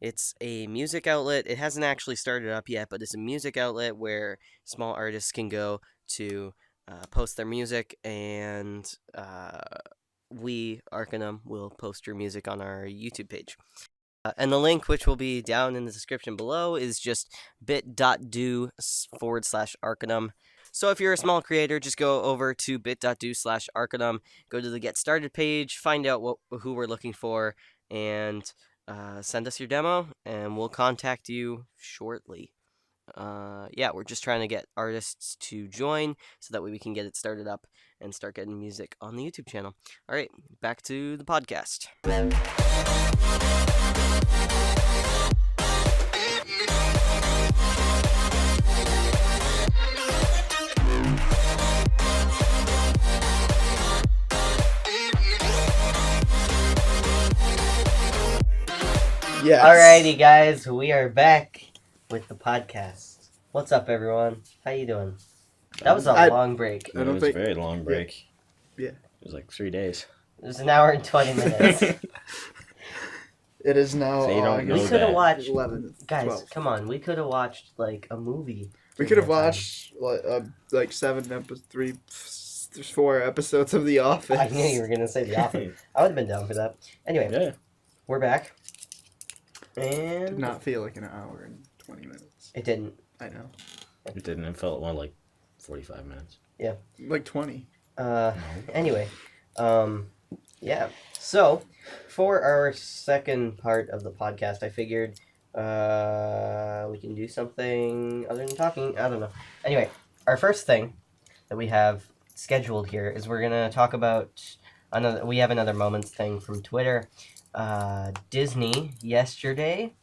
It's a music outlet. It hasn't actually started up yet, but it's a music outlet where small artists can go to post their music, and we, Arcanum, will post your music on our YouTube page. And the link, which will be down in the description below, is just bit.do/Arcanum. So if you're a small creator, just go over to bit.do/Arcanum, go to the Get Started page, find out who we're looking for, and send us your demo, and we'll contact you shortly. Yeah, we're just trying to get artists to join so that way we can get it started up and start getting music on the YouTube channel. All right, back to the podcast. Yes. Alrighty, guys, we are back with the podcast. What's up, everyone? How you doing? That was a long break. I don't It was think- a very long break. Yeah. It was like 3 days. It was an hour and 20 minutes. It is now So you don't know We August could have that. watched, 11th. guys. 12th. Come on, we could have watched like a movie. We could have during that watched like 7 episodes, There's 4 episodes of The Office. I knew you were gonna say The Office. I would have been down for that. Anyway, Yeah. we're back, Did and not feel like an hour and 20 minutes. it didn't. I know. It didn't. It felt more like 45 minutes. Like 20. Anyway, yeah. So, for our second part of the podcast, I figured we can do something other than talking. I don't know. Anyway, our first thing that we have scheduled here is we're gonna talk about another. We have another moments thing from Twitter. Disney yesterday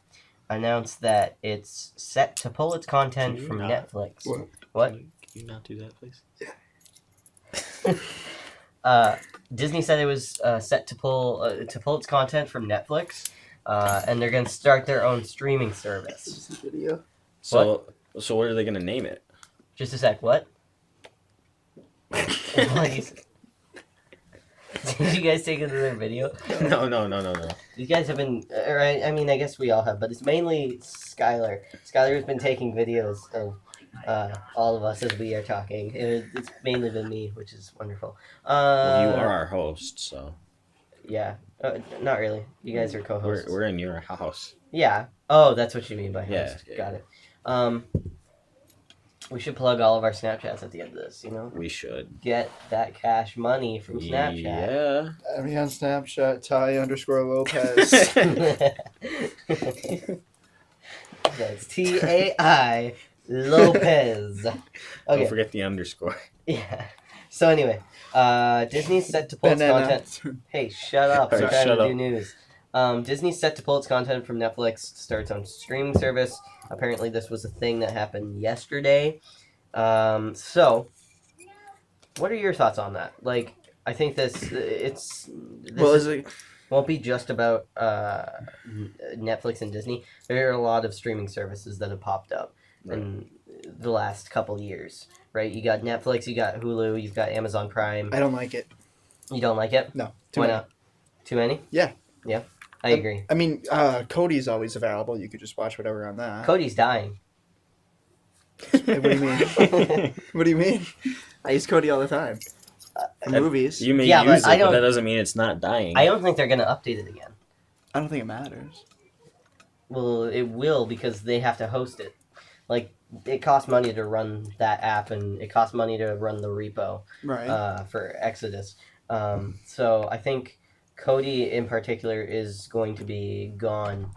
announced that it's set to pull its content Can you from not? Netflix. What? Can you not do that, please? Disney said it was set to pull its content from Netflix, and they're gonna start their own streaming service. Video. So what are they gonna name it? Just a sec. What? What is- Did you guys take it to their video? No. These guys have been, I mean, I guess we all have, but it's mainly Skyler. Skyler has been taking videos of all of us as we are talking. It's mainly been me, which is wonderful. Well, you are our host, so Yeah. Not really. You guys are co-hosts. we're in your house. Yeah. Oh, that's what you mean by host. Yeah. Got it. We should plug all of our Snapchats at the end of this, you know? We should. Get that cash money from Snapchat. Yeah. I'm on Snapchat, Ty_Lopez. That's TAI Lopez. Don't Okay. forget the underscore. Yeah. So anyway, Disney's set to pull its content. Hey, shut up! I'm Alright, trying shut to up. do news. Disney's set to pull its content from Netflix to start its own streaming service. Apparently, this was a thing that happened yesterday. So, what are your thoughts on that? Like, I think this Well, is it? won't be just about Netflix and Disney. There are a lot of streaming services that have popped up in the last couple years, right? You got Netflix, you got Hulu, you've got Amazon Prime. I don't like it. You don't like it? No. Why many. not? Too many? Yeah. Yeah, I agree. I mean, Cody's always available. You could just watch whatever on that. Cody's dying. What do you mean? What do you mean? I use Cody all the time. Movies. You may Yeah, but use I it, but don't- that doesn't mean it's not dying. I don't think they're gonna update it again. I don't think it matters. Well, it will because they have to host it. Like, it costs money to run that app, and it costs money to run the repo Right. for Exodus. So I think Cody in particular is going to be gone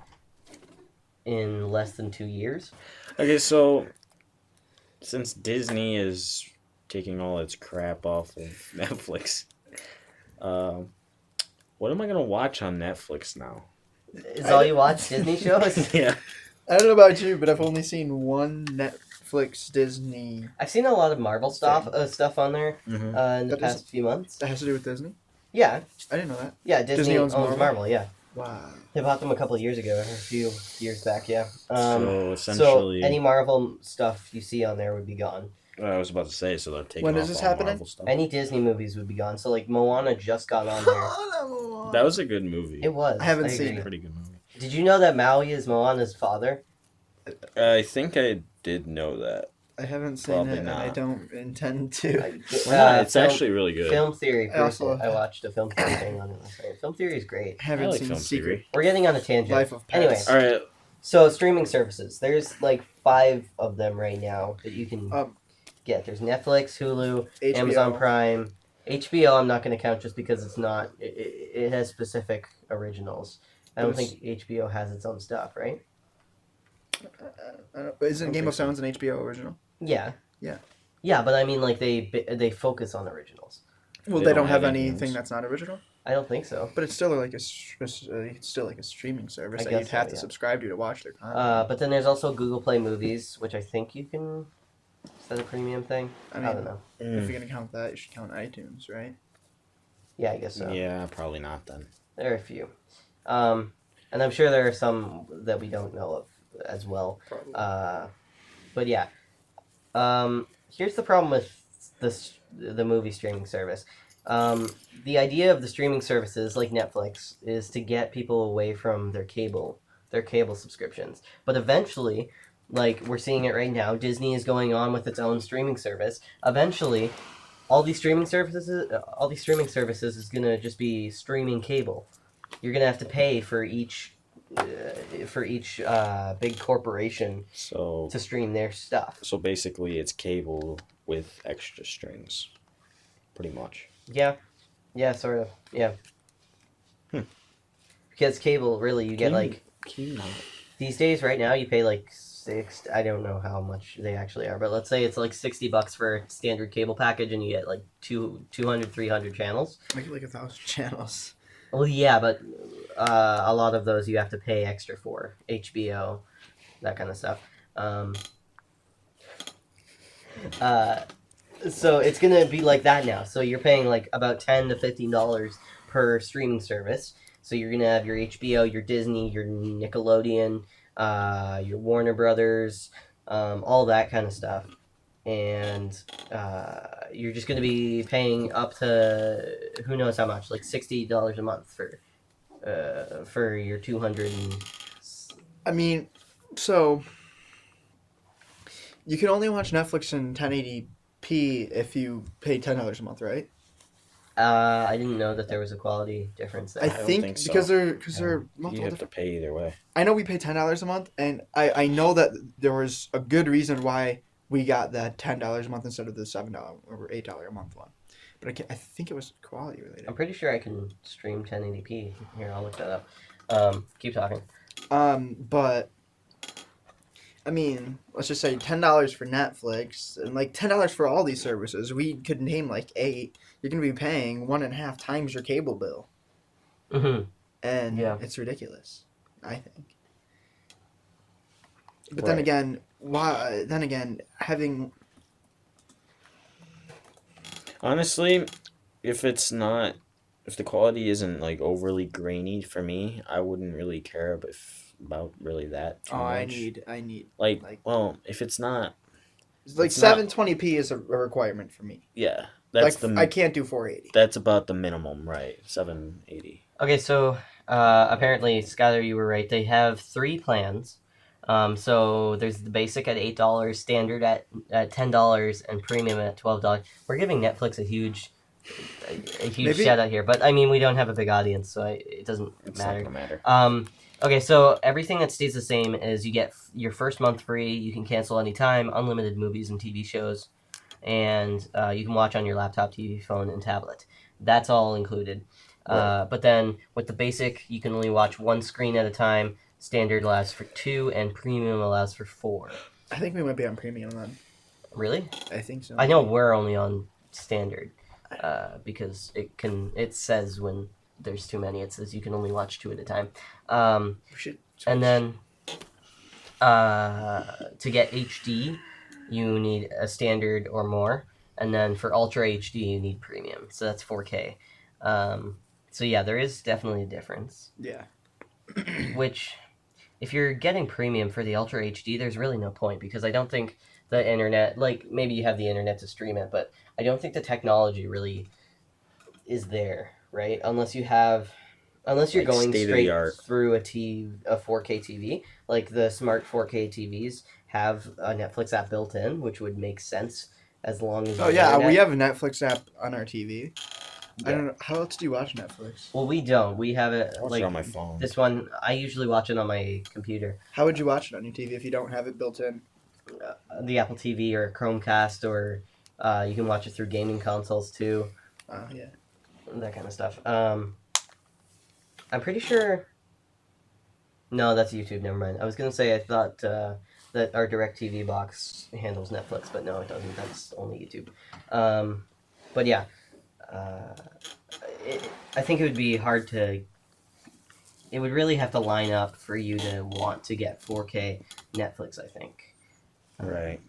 in less than 2 years. Okay, so since Disney is taking all its crap off of Netflix, what am I gonna watch on Netflix now? Is all you watch Disney shows? Yeah. I don't know about you, but I've only seen one Netflix Disney I've seen a lot of Marvel stuff on there Mm-hmm. in the That past few months. that has to do with Disney. Yeah, I didn't know that. yeah. Disney owns Marvel. Yeah, Wow. they bought them a couple of years ago, a few years back. Yeah. So So essentially, any Marvel stuff you see on there would be gone. I was about to say, so they're taking When is off this all happening? Marvel stuff. Any Disney movies would be gone. So like Moana just got on there. That was a good movie. It was. I haven't agree. seen it. Pretty good movie. Did you know that Maui is Moana's father? I think I did know that. I haven't seen Probably it, and I not. don't intend to. It's actually really good. Film Theory. I also- I watched a Film Theory thing on it last night. Film Theory is great. I haven't I like seen Film Secret Theory. We're getting on a tangent. Life of Pets. Anyway. All right. So streaming services. There's like 5 of them right now that you can get. There's Netflix, Hulu, HBO. Amazon Prime, HBO. I'm not going to count just because it's not. It has specific originals. I don't think HBO has its own stuff, right? Isn't Game of Thrones an HBO original? Yeah. Yeah. Yeah, but I mean, like they focus on originals. Well, They they don't don't have have anything games. that's not original. I don't think so. But it's still like it's still like a streaming service I that guess you'd have so, to yeah. subscribe to watch their content. But then there's also Google Play Movies, which I think you can. Is that a premium thing? I I mean, don't know. if you're gonna count that, you should count iTunes, right? Yeah, I guess so. Yeah, probably not then. There are a few. And I'm sure there are some that we don't know of as well. Probably. But yeah. Here's the problem with the movie streaming service. The idea of the streaming services like Netflix is to get people away from their cable subscriptions. But eventually, like we're seeing it right now, Disney is going on with its own streaming service. Eventually, all these streaming services is gonna just be streaming cable. You're gonna have to pay for each big corporation So to stream their stuff. so basically, it's cable with extra strings, pretty much. Yeah, sort of. Yeah. Hmm. Because cable, really, you get like Can you not? these days. Right now, you pay like I don't know how much they actually are, but let's say it's like $60 for a standard cable package, and you get like 200, 300 channels. Make it like 1,000 channels. Well, yeah, but a lot of those you have to pay extra for HBO, that kind of stuff. So it's gonna be like that now. So you're paying like about $10 to $15 per streaming service. So you're gonna have your HBO, your Disney, your Nickelodeon, your Warner Brothers, all that kind of stuff, and you're just gonna be paying up to who knows how much, like $60 a month for your 200. I mean, so you can only watch Netflix in 1080p if you pay $10 a month, right? I didn't know that there was a quality difference there. I don't think think so. because they're You multiple have to different. pay either way. I know we pay $10 a month, and I know that there was a good reason why we got that $10 a month instead of the $7 or $8 a month one. But I think it was quality related. I'm pretty sure I can stream 1080p. Here, I'll look that up. Keep talking. But I mean, let's just say $10 for Netflix and like $10 for all these services. We could name like 8. You're gonna be paying 1.5 times your cable bill, Mm-hmm. and Yeah. it's ridiculous, I think. But then again, why? Then again, having Honestly, if the quality isn't like overly grainy for me, I wouldn't really care about really that too much. I need like, like- well, if it's not, like It's not- 720p is a requirement for me. yeah, that's Like the I can't do 480. that's about the minimum, right? 780. Okay, so apparently, Skyler, you were right. They have 3 plans. So there's the basic at $8, standard at $10, and premium at $12. We're giving Netflix a huge Maybe- shout out here, but I mean we don't have a big audience, so it doesn't It's not matter. gonna matter. Okay, so everything that stays the same is you get your first month free. You can cancel anytime, unlimited movies and TV shows, and you can watch on your laptop, TV, phone, and tablet. That's all included. But then with the basic, you can only watch 1 screen at a time. Standard allows for 2, and premium allows for 4. I think we might be on premium then. Really? I think so. I know we're only on standard because it says when there's too many, it says you can only watch 2 at a time. We should And then to get HD, you need a standard or more, and then for Ultra HD, you need premium. So that's 4K. So yeah, there is definitely a difference. Yeah. Which, if you're getting premium for the Ultra HD, there's really no point because I don't think the internet, like maybe you have the internet to stream it, but I don't think the technology really is there, right? Unless you're Like going straight state-of-the-art. through a 4K TV, like the smart 4K TVs have a Netflix app built in, which would make sense as long as. Oh the yeah, internet- we have a Netflix app on our TV. I Yeah. don't know how else do you watch Netflix. Well, we don't. We have it I watch like it on my phone. this one. I usually watch it on my computer. How would you watch it on your TV if you don't have it built in? The Apple TV or Chromecast, or you can watch it through gaming consoles too, Yeah. that kind of stuff. I'm pretty sure. No, that's YouTube. Never mind. I was gonna say I thought that our DirecTV box handles Netflix, but no, it doesn't. That's only YouTube. But yeah, I think it would be hard to. It would really have to line up for you to want to get 4K Netflix, I think. Right.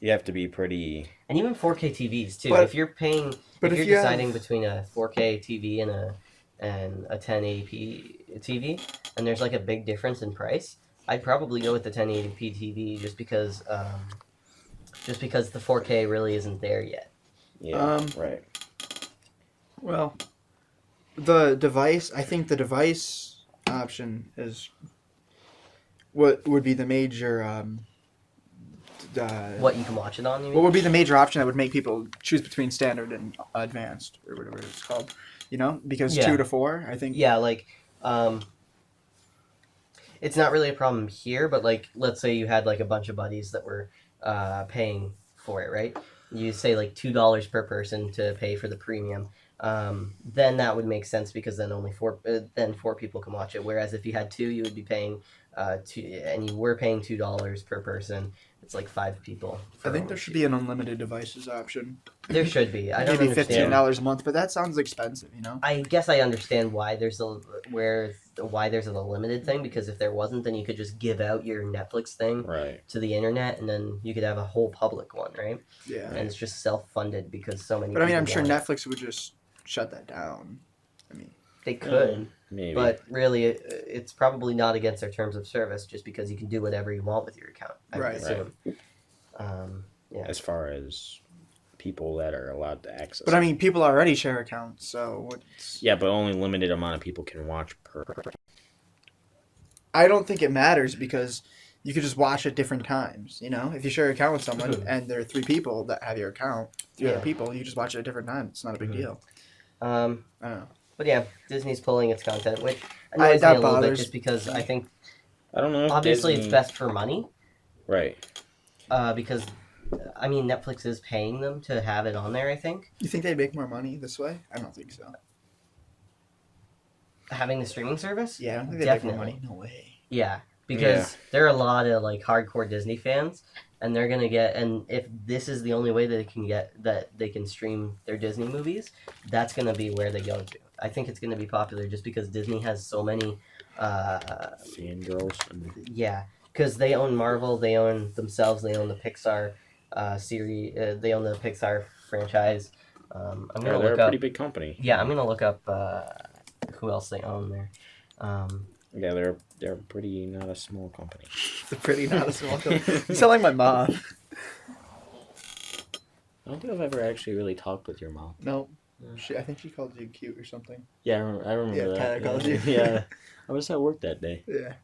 You have to be pretty. And even 4K TVs too. But- if you're paying, but if if you're you have- deciding between a 4K TV and a 1080p TV, and there's like a big difference in price, I'd probably go with the 1080p TV just because the 4K really isn't there yet. Yeah. Right. Well, the device. I think the device option is what would be the major What you can watch it on? You mean? What would be the major option that would make people choose between standard and advanced or whatever it's called? You know, because Yeah. 2 to 4, I think. Yeah, like, it's not really a problem here, but like, let's say you had like a bunch of buddies that were paying for it, right? You say like $2 per person to pay for the premium. Then that would make sense because then only four people can watch it. Whereas if you had two, you would be paying and you were paying $2 per person. It's like 5 people. I think there should be an unlimited devices option. There should be. I don't Maybe understand. $15 a month, but that sounds expensive, you know? I guess I understand why there's a limited thing, because if there wasn't, then you could just give out your Netflix thing Right. to the internet, and then you could have a whole public one, right? Yeah. And it's just self-funded because so many. But I mean, I'm people sure want it. Netflix would just shut that down. I mean, They could, Maybe. but really, it's probably not against their terms of service, just because you can do whatever you want with your account. I would Right. assume. Yeah. As far as people that are allowed to access. but I mean, people already share accounts, so what's... Yeah, but only limited amount of people can watch per. I don't think it matters because you could just watch at different times, you know? If you share an account with someone and there are 3 people that have your account, 3 other Yeah. people, you just watch it at different times. It's not a big deal. I don't know. But yeah, Disney's pulling its content, which that annoys me a little bit, bothers just because I think I don't know. If obviously Disney... it's best for money. Right. Because, I mean, Netflix is paying them to have it on there, I think. You think they make more money this way? I don't think so. Having the streaming service? Yeah, I don't think they Definitely. make more money. No way. Yeah, because there are a lot of, like, hardcore Disney fans, and they're gonna get, and if this is the only way that they can stream their Disney movies, that's gonna be where they go to. I think it's gonna be popular just because Disney has so many, Fangirls. yeah, because they own Marvel, they own themselves, they own the Pixar series, they own the Pixar franchise. I'm gonna They're look a up. pretty big company. Yeah, I'm gonna look up who else they own there. Yeah, they're pretty not a small company. It's pretty not a small company. You sound like my mom. I don't think I've ever actually really talked with your mom. No. I think she called you cute or something. Yeah, I remember Yeah, that. Tyler called you. Yeah, I was at work that day. Yeah.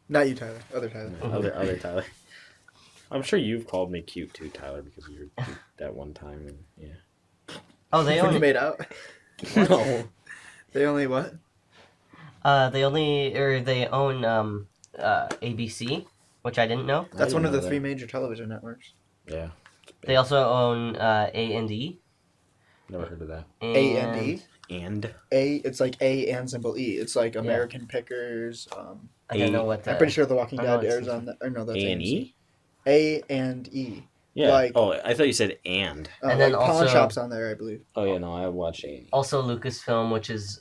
Not you, Tyler. Other Tyler. Other Tyler. I'm sure you've called me cute too, Tyler, because you were cute that one time, and yeah. Oh, they When you own. made out? No. They only what? They own ABC, which I didn't know. That's one of the know 3 that. major television networks. Yeah. They also own A&E. Never heard of that. A&E? And It's like A and symbol E. It's like American Pickers. I don't know what. I'm pretty sure The Walking I know Dead it's- airs on. Or no, that's A&E? A and E. Yeah. Like- Oh, I thought you said and. And then like Pawn also- Shops on there, I believe. Oh yeah, no, I watched A&E. Also, Lucasfilm, which is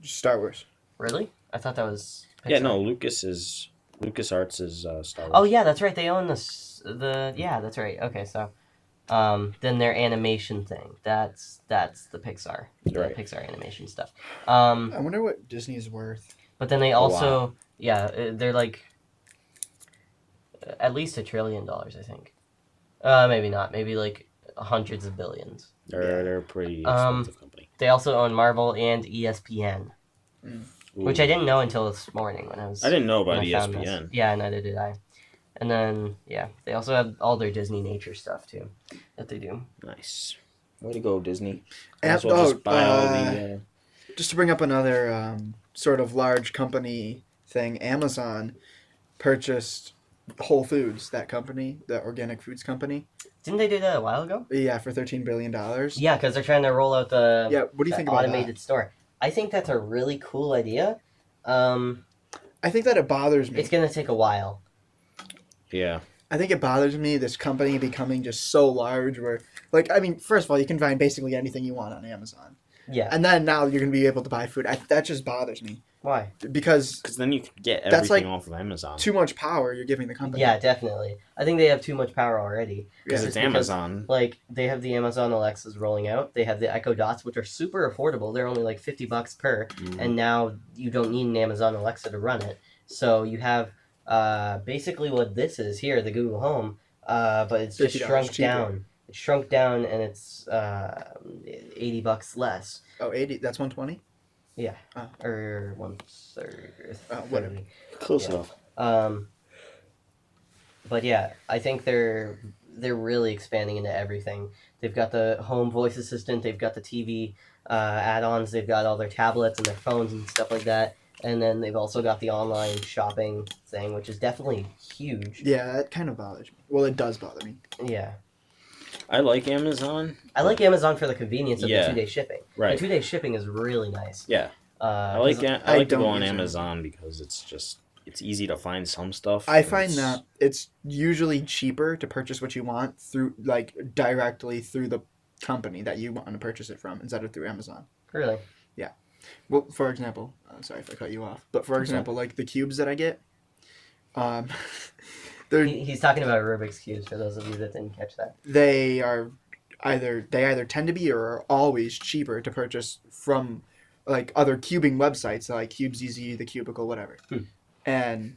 Star Wars. really? I thought that was. Yeah, Pixar. no, LucasArts is Star Wars. Oh yeah, that's right. They own the. Yeah, that's right. Okay, so, then their animation thing. That's the Pixar. The Right. Pixar animation stuff. I wonder what Disney's worth. But then they also, they're like at least $1 trillion, I think. Maybe not. Maybe like hundreds of billions. They're a pretty expensive company. They also own Marvel and ESPN, which I Ooh. didn't know until this morning when I was. I didn't know when about I found this. ESPN. Yeah, neither did I. And then they also have all their Disney nature stuff too, that they do. Nice. Way to go, Disney. And- Might as well just buy all the. Just to bring up another sort of large company thing, Amazon purchased Whole Foods, that company, the organic foods company. Didn't they do that a while ago? Yeah, for $13 billion. Yeah, because they're trying to roll out the Yeah, what do you think about automated store. I think that's a really cool idea. that? I think that it bothers me. It's gonna take a while. Yeah. I think it bothers me, this company becoming just so large where, like, I mean, first of all, you can find basically anything you want on Amazon. Yeah. And then now you're going to be able to buy food. That just bothers me. Why? Because Because then you could get That's everything like off of Amazon. too much power you're giving the company. Yeah, definitely. I think they have too much power already. Because Yeah. it's Just because- Amazon. Like, they have the Amazon Alexas rolling out. They have the Echo Dots, which are super affordable. They're only like $50 per. Mhm. And now you don't need an Amazon Alexa to run it. So you have basically what this is here, the Google Home, but it's just $50 shrunk cheaper. down. It's shrunk down, and it's $80 less. Oh, 80. That's 120? Yeah, Oh. or 1/3. Whatever. Close Yeah. enough. but yeah, I think they're really expanding into everything. They've got the home voice assistant, they've got the TV add-ons, they've got all their tablets and their phones and stuff like that, and then they've also got the online shopping thing, which is definitely huge. Yeah, that kind of bothers me. Well, it does bother me. Yeah, I like Amazon. I like Amazon for the convenience of Yeah. the 2-day shipping. Right. The 2-day shipping is really nice. Yeah. I 'cause like to don't go on use Amazon because it's easy to find some stuff. I and find it's- that it's usually cheaper to purchase what you want through directly through the company that you want to purchase it from instead of through Amazon. Really, Well, for example, sorry if I cut you off, but for example, like the cubes that I get, um, he's talking about Rubik's cubes for those of you that didn't catch that. they either tend to be or are always cheaper to purchase from like other cubing websites like CubeZZ, the Cubicle, whatever. And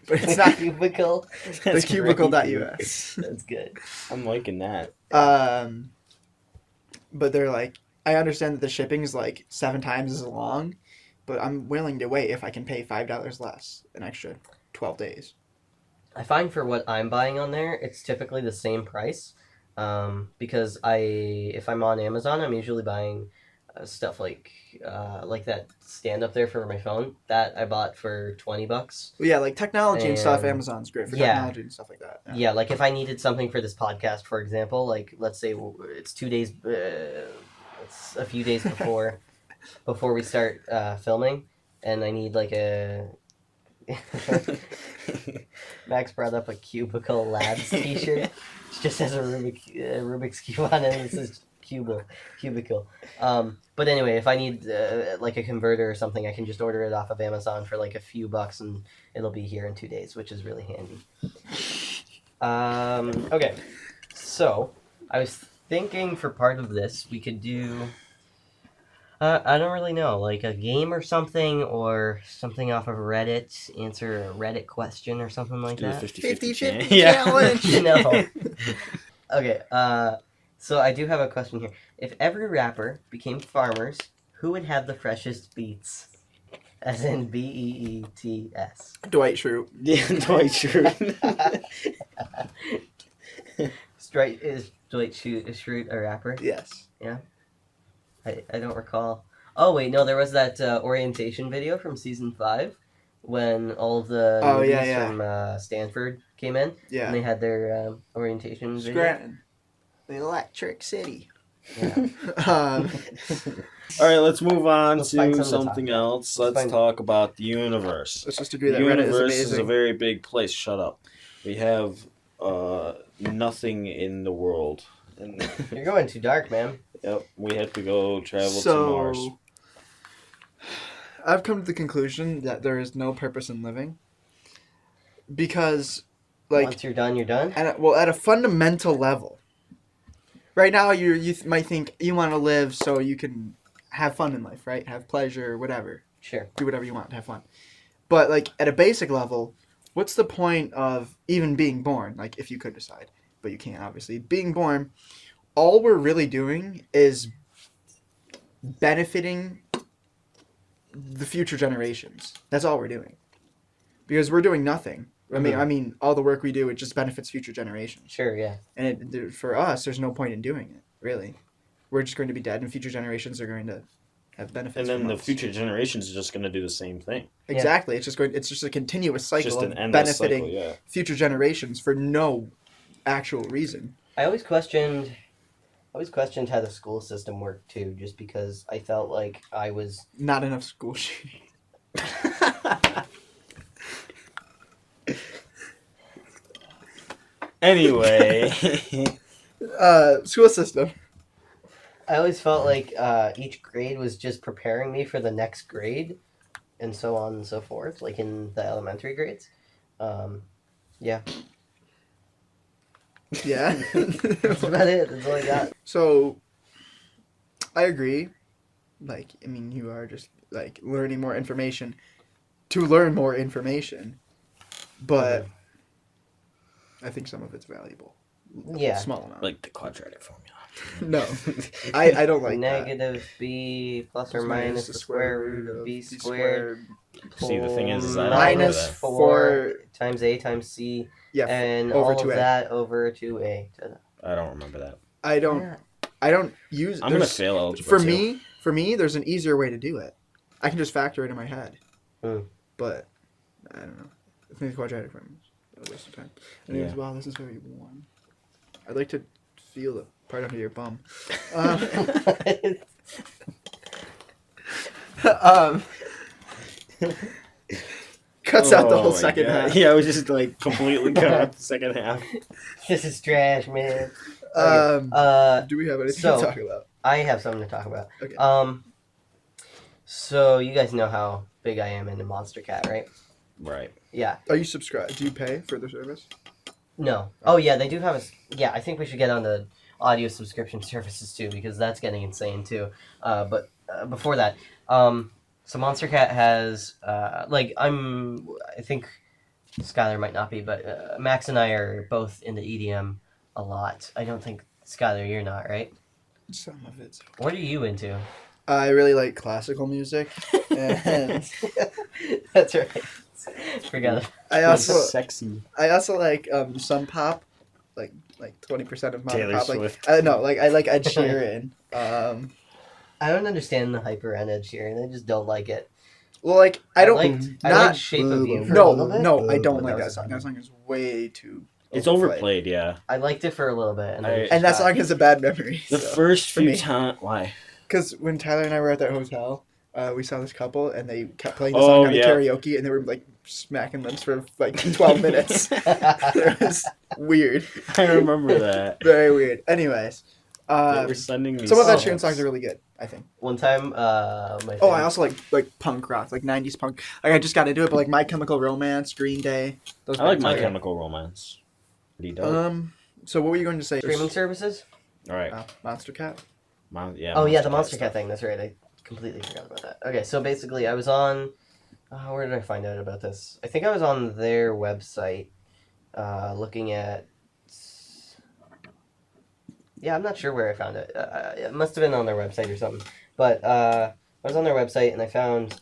but it's not Cubicle. the That's cubicle.us. That's good. I'm liking that. But they're like, I understand that the shipping is like 7 times as long, but I'm willing to wait if I can pay $5 less, an extra 12 days. I find for what I'm buying on there, it's typically the same price. Because if I'm on Amazon, I'm usually buying stuff like that stand up there for my phone that I bought for $20. Well, yeah, like technology and stuff, And- Amazon's great for yeah. technology and stuff like that. Yeah, like if I needed something for this podcast, for example, like let's say it's 2 days, it's a few days before we start filming, and I need like a. Max brought up a Cubicle Labs T-shirt. It just has a Rubik's cube on it. And it says cubicle. But anyway, if I need like a converter or something, I can just order it off of Amazon for like a few bucks, and it'll be here in 2 days, which is really handy. Okay, so I was thinking for part of this we could do. I don't really know, like a game or something off of Reddit, answer a Reddit question or something like Do the that. 50-50 challenge. No. Okay, so I do have a question here. If every rapper became farmers, who would have the freshest beats? As in BEETS. Dwight Schrute. Yeah, Dwight Schrute. Is Dwight Schrute a rapper? Yes. I don't recall. Oh wait, no, there was that orientation video from season 5 when all of the newbies from Stanford came in and Yeah. they had their orientation video. Scranton. The Electric City. Yeah. All right, let's move on Let's find to something to something talk about. else. Let's Let's find- talk about the universe. Let's just agree The that Reddit is universe is amazing. a very big place. Shut up. We have nothing in the world. And You're going too dark, man. yep, we have to go travel to Mars. I've come to the conclusion that there is no purpose in living. Because, like, Once you're done, you're done. at a fundamental level. Right now, you might think you want to live so you can have fun in life, right? Have pleasure, whatever. Sure. Do whatever you want to have fun. But, like, at a basic level, what's the point of even being born? Like, if you could decide. But you can't, obviously. Being born, all we're really doing is benefiting the future generations. That's all we're doing. Because we're doing nothing. I mean, all the work we do, it just benefits future generations. Sure, yeah. And for us, there's no point in doing it, really. We're just going to be dead, and future generations are going to have benefits. And then from the us. future generations are just going to do the same thing. Exactly. It's just a continuous cycle Just an of endless benefiting cycle, yeah. future generations for no actual reason. I always questioned how the school system worked too, just because I felt like I was. Not enough school shooting. Anyway, School system. I always felt like each grade was just preparing me for the next grade, and so on and so forth. Like in the elementary grades. Yeah, Yeah. that's about it. That's all I got. So, I agree. Like, I mean, you are just like learning more information to learn more information, but I think some of it's valuable. Yeah. Small amount. like the quadratic formula. No, I don't like that. Negative b plus or minus the square root of b squared See, the thing is I don't Minus remember that. 4 times A times C, Yeah, and over all to of A. that over to A. I don't remember that. I don't use. I'm gonna there's- fail algebra For too. me, there's an easier way to do it. I can just factor it in my head. Mm. But I don't know. I think the quadratic formula is a waste of time. Anyways, Yeah. wow, this is very warm. I'd like to feel the part under your bum. Um, cuts out the Oh whole my second God. half. Yeah, I was just like completely cut out the second half. This is trash, man. Do we have anything so- to talk about? I have something to talk about. Okay. So you guys know how big I am into Monstercat, right? Right. Yeah. Are you subscribed? Do you pay for the service? No. Oh yeah, they do have yeah, I think we should get on the audio subscription services too because that's getting insane too. But before that, so Monstercat has I think Skyler might not be, but Max and I are both into EDM a lot. I don't think Skyler, you're not, right? Some of it. What are you into? I really like classical music, and That's right. Forgot. I also sexy. like some pop, like 20% of my Taylor pop. Swift. I like Ed Sheeran. I don't understand the hyper on Ed Sheeran. I just don't like it. Well, like I don't I not like Shape of You. For a little bit. no, I don't But like that that was song. That song is way too. It's overplayed, yeah. I liked it for a little bit, and, then I- it just And that got- song is a bad memory. The first for few me. times, why? Because when Tyler and I were at that hotel, we saw this couple and they kept playing the Oh, song on yeah. the karaoke and they were like smacking lips for like 12 minutes. It was weird. I remember that. Very weird. Anyways, They were sending me some of Ed songs. Sheeran songs are really good, I think. One time, my Oh, I also like punk rock, like 90s punk. Like I just got into it, but like My Chemical Romance, Green Day. Those I like bands My are good. Chemical Romance. Pretty dope. So what were you going to say? streaming services. All right. Monstercat. Yeah. Oh yeah, the Monstercat Monstercat stuff. thing. That's right. I completely forgot about that. Okay, so basically, I was on. Where did I find out about this? I think I was on their website, looking at. Yeah, I'm not sure where I found it. It must have been on their website or something. But I was on their website and I found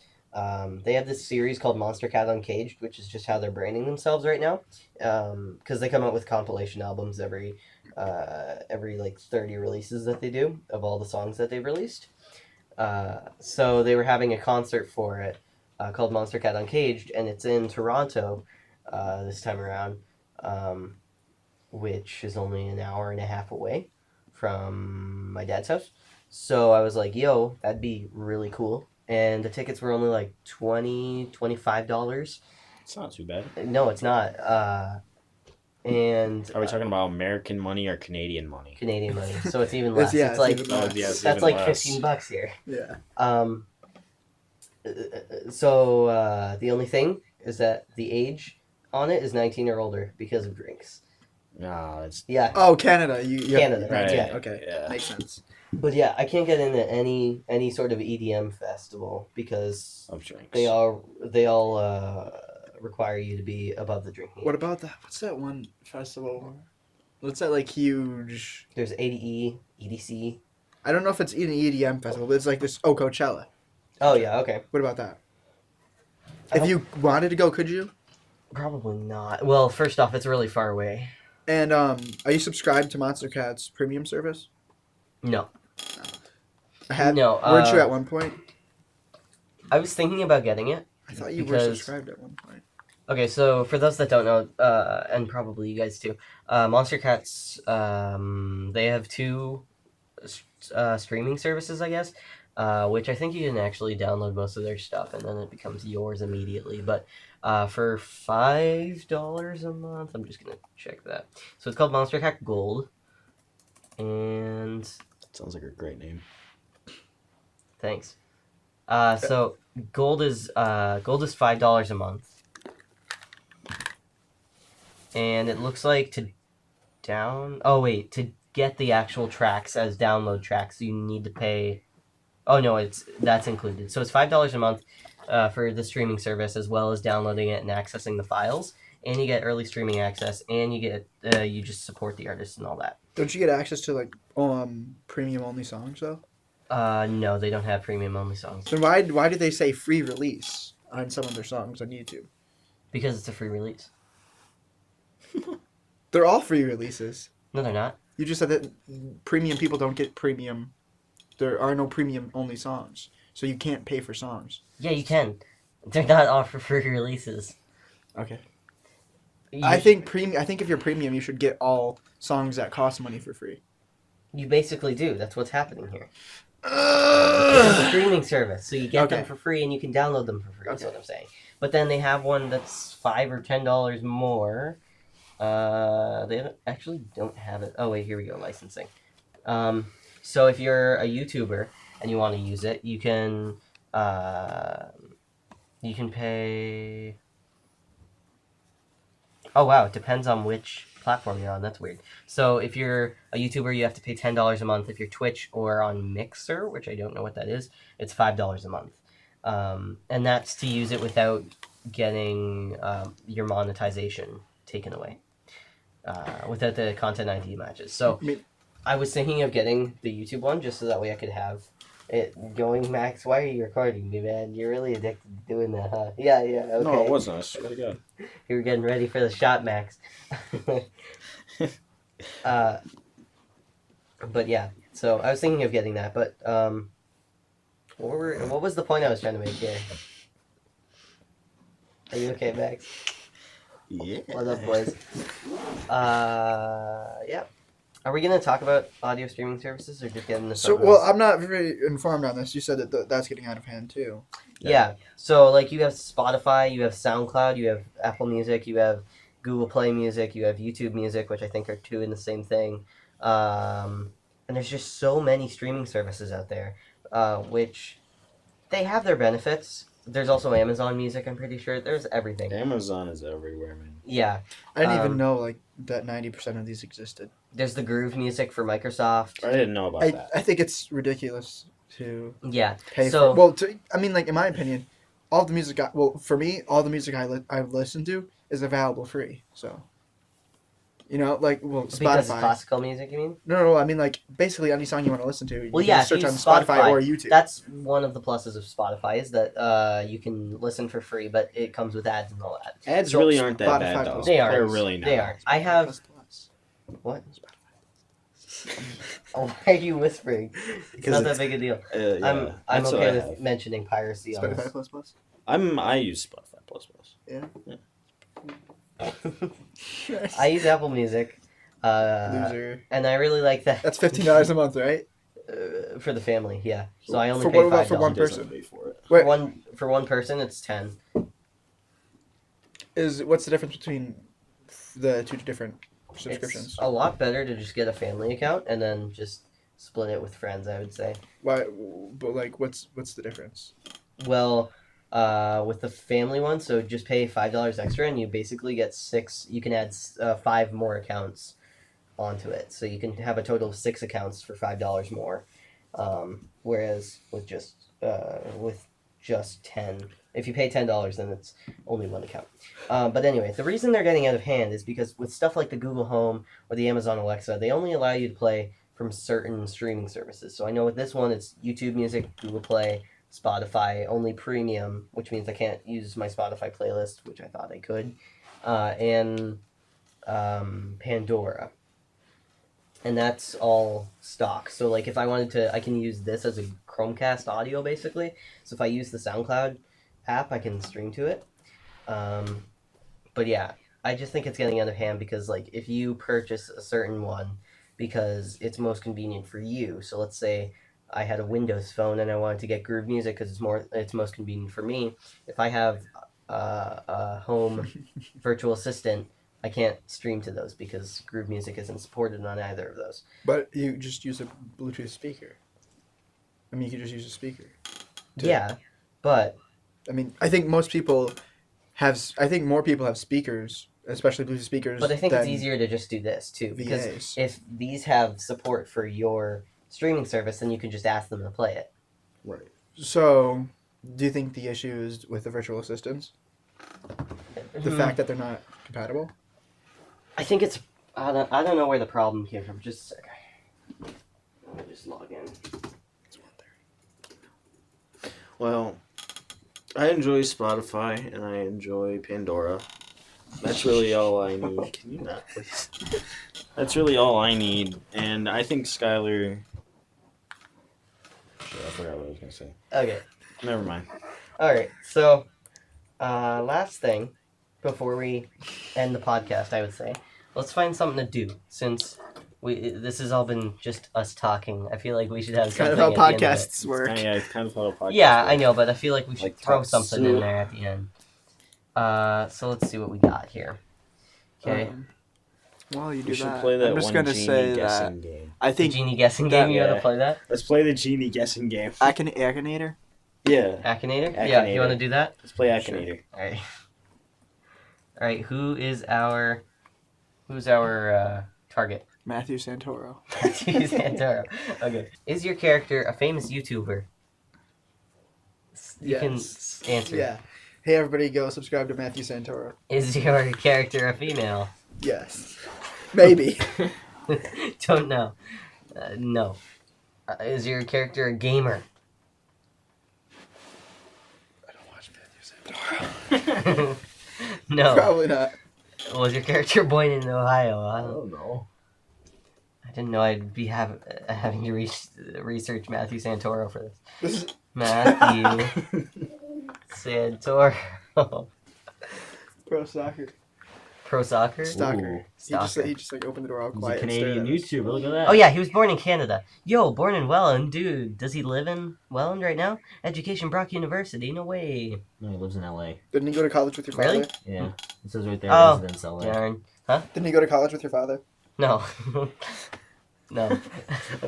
they have this series called Monstercat Uncaged, which is just how they're branding themselves right now. Because they come out with compilation albums every like 30 releases that they do of all the songs that they've released. So they were having a concert for it called Monstercat Uncaged, and it's in Toronto this time around, which is only an hour and a half away from my dad's house. So I was like, yo, that'd be really cool. And the tickets were only like $25. It's not too bad. No, it's not. And Are we talking about American money or Canadian money? Canadian money, so it's even It's- less. yeah, It's like it's even less. yeah, it's that's even like less. $15 here. Yeah. So the only thing is that the age on it is 19 or older because of drinks. No, it's Yeah, Oh, Canada. You Canada, right. yeah. Okay. Yeah. Makes sense. but yeah, I can't get into any sort of EDM festival because of drinks. they all require you to be above the drinking. What about that? What's that one festival? What's that like huge? There's ADE, EDC. I don't know if it's an EDM festival, but it's like this. Oh, Coachella. Oh yeah, okay. What about that? I If you wanted to go, could you? Probably not. Well, first off, it's really far away. And are you subscribed to Monstercat's premium service? No. I had. No, Weren't you at one point? I was thinking about getting it. I thought you were because- subscribed at one point. Okay, so for those that don't know, and probably you guys too, Monstercat's, they have two streaming services, I guess, which I think you can actually download most of their stuff and then it becomes yours immediately. But for $5 a month, I'm just going to check that. So it's called Monstercat Gold. And Sounds like a great name. thanks. So Gold is $5 a month. And it looks like to get the actual tracks as download tracks, you need to pay. Oh no, that's included. So it's $5 a month for the streaming service, as well as downloading it and accessing the files. And you get early streaming access, and you get you just support the artists and all that. Don't you get access to like premium only songs though? No, they don't have premium only songs. Then why did they say free release on some of their songs on YouTube? Because it's a free release. They're all free releases. No, they're not. You just said that premium people don't get premium. There are no premium only songs, so you can't pay for songs. Yeah, you can. They're not all for free releases. Okay. You, I think if you're premium, you should get all songs that cost money for free. you basically do. That's what's happening here. It's a streaming service, so you get them Okay. for free and you can download them for free. That's Okay. what I'm saying. But then they have one that's $5 or $10 more. Actually don't have it. Oh wait, here we go. Licensing. So if you're a YouTuber and you want to use it, you can pay. Oh wow, it depends on which platform you're on. That's weird. So if you're a YouTuber, you have to pay $10 a month. If you're Twitch or on Mixer, which I don't know what that is, it's $5 a month. And that's to use it without getting your monetization taken away, without the content ID matches. So I was thinking of getting the YouTube one just so that way I could have it going. Max, why are you recording me, man? You're really addicted to doing that, huh? Yeah, okay. No, it wasn't. I swear to God. You were getting ready for the shot, Max. But yeah, so I was thinking of getting that, but what was the point I was trying to make here? Are you okay, Max? Yeah. What's up, boys? Yeah. Are we gonna talk about audio streaming services or just get into So, something well, else? I'm not very informed on this. You said that that's getting out of hand too. Yeah. So like you have Spotify, you have SoundCloud, you have Apple Music, you have Google Play Music, you have YouTube Music, which I think are two in the same thing. And there's just so many streaming services out there, which they have their benefits. There's also Amazon Music, I'm pretty sure. There's everything. Amazon is everywhere, man. Yeah. I didn't even Um, know like that 90% of these existed. There's the Groove Music for Microsoft. I didn't know about that. I think it's ridiculous to Yeah. pay So- for. Well, I mean, like in my opinion, all the music. For me, all the music I've listened to is available free. So, like Because Spotify. classical music, you mean? No. I mean, like basically any song you want to listen to. Well, you yeah, can if search you on use Spotify Spotify, or YouTube. That's one of the pluses of Spotify is that you can listen for free, but it comes with ads and all that. Ads So really aren't that Spotify bad, though. plus- They aren't. They're really not. They aren't. I have what? Oh, why are you whispering? It's Because not that it's- big a deal. Yeah, I'm that's what okay I with have. mentioning piracy on Spotify this. plus plus. I use Spotify plus plus. I use Apple Music, Loser. and I really like that. That's $15 a month, right? For the family, yeah. So I only For pay what about for $5. one Doesn't person? pay for it. Wait, For one person, it's 10. what's the difference between the two different subscriptions? It's a lot better to just get a family account and then just split it with friends, I would say. Why? But like, what's the difference? Well, with the family one, so just pay $5 extra and you basically get 6. You can add 5 more accounts onto it, so you can have a total of 6 accounts for $5 more. Whereas with just 10, if you pay $10, then it's only 1 account. But anyway, the reason they're getting out of hand is because with stuff like the Google Home or the Amazon Alexa, they only allow you to play from certain streaming services. So I know with this one, it's YouTube Music, Google Play, Spotify, only premium, which means I can't use my Spotify playlist, which I thought I could, and Pandora. And that's all stock. So like if I wanted to, I can use this as a Chromecast audio basically. So if I use the SoundCloud app, I can stream to it. But yeah, I just think it's getting out of hand because like if you purchase a certain one because it's most convenient for you. So let's say I had a Windows phone and I wanted to get Groove Music because it's most convenient for me. If I have a home virtual assistant, I can't stream to those because Groove Music isn't supported on either of those. But you just use a Bluetooth speaker. I mean, you could just use a speaker. Yeah, but I mean, I think most people have. I think more people have speakers, especially Bluetooth speakers. I think it's than easier to just do this too because VAs. if these have support for your streaming service, then you can just ask them to play it. Right. So, do you think the issue is with the virtual assistants? The fact that they're not compatible? I think it's I don't know where the problem came from. Just a sec. Let me just log in. Well, I enjoy Spotify and I enjoy Pandora. That's really all I need. Can you not, please? That's really all I need, and I think Skyler. Shit, I forgot what I was gonna say. Okay. Never mind. All right. So, last thing before we end the podcast, I would say, let's find something to do since this has all been just us talking. I feel like we should have Kind something of how at the end of it. podcasts work. Yeah, it's kind of how a podcast. Yeah, I works. know, but I feel like we should Like throw talk something soup. in there at the end. So let's see what we got here. Okay. While you do We should that, play that I'm just one gonna genie say guessing that game. I The think genie guessing game, you want to yeah. play that? Let's play the genie guessing game. Akinator. Yeah, Akinator? Yeah, you want to do that? let's play Akinator. Alright. Alright, who's our target? Matthew Santoro. Matthew Santoro. Okay. Is your character a famous YouTuber? You can answer. Yeah. Hey, everybody, go subscribe to Matthew Santoro. Is your character a female? Yes. Maybe. Don't know. No. Is your character a gamer? I don't watch Matthew Santoro. No. Probably not. Was your character born in Ohio? I don't know. I didn't know I'd be having to research Matthew Santoro for this. This is Matthew Santoro. pro soccer. Pro soccer? Stalker. Stalker. He just like opened the door all He's quiet. a and stared Canadian at us. YouTuber. Look at that. Oh yeah, he was born in Canada. Yo, born in Welland, dude. Does he live in Welland right now? Education Brock University. No way. No, he lives in LA. Didn't he go to college with your father? Really? Yeah. It says right there, Oh, residence LA. Darn. Didn't he go to college with your father? No. No. I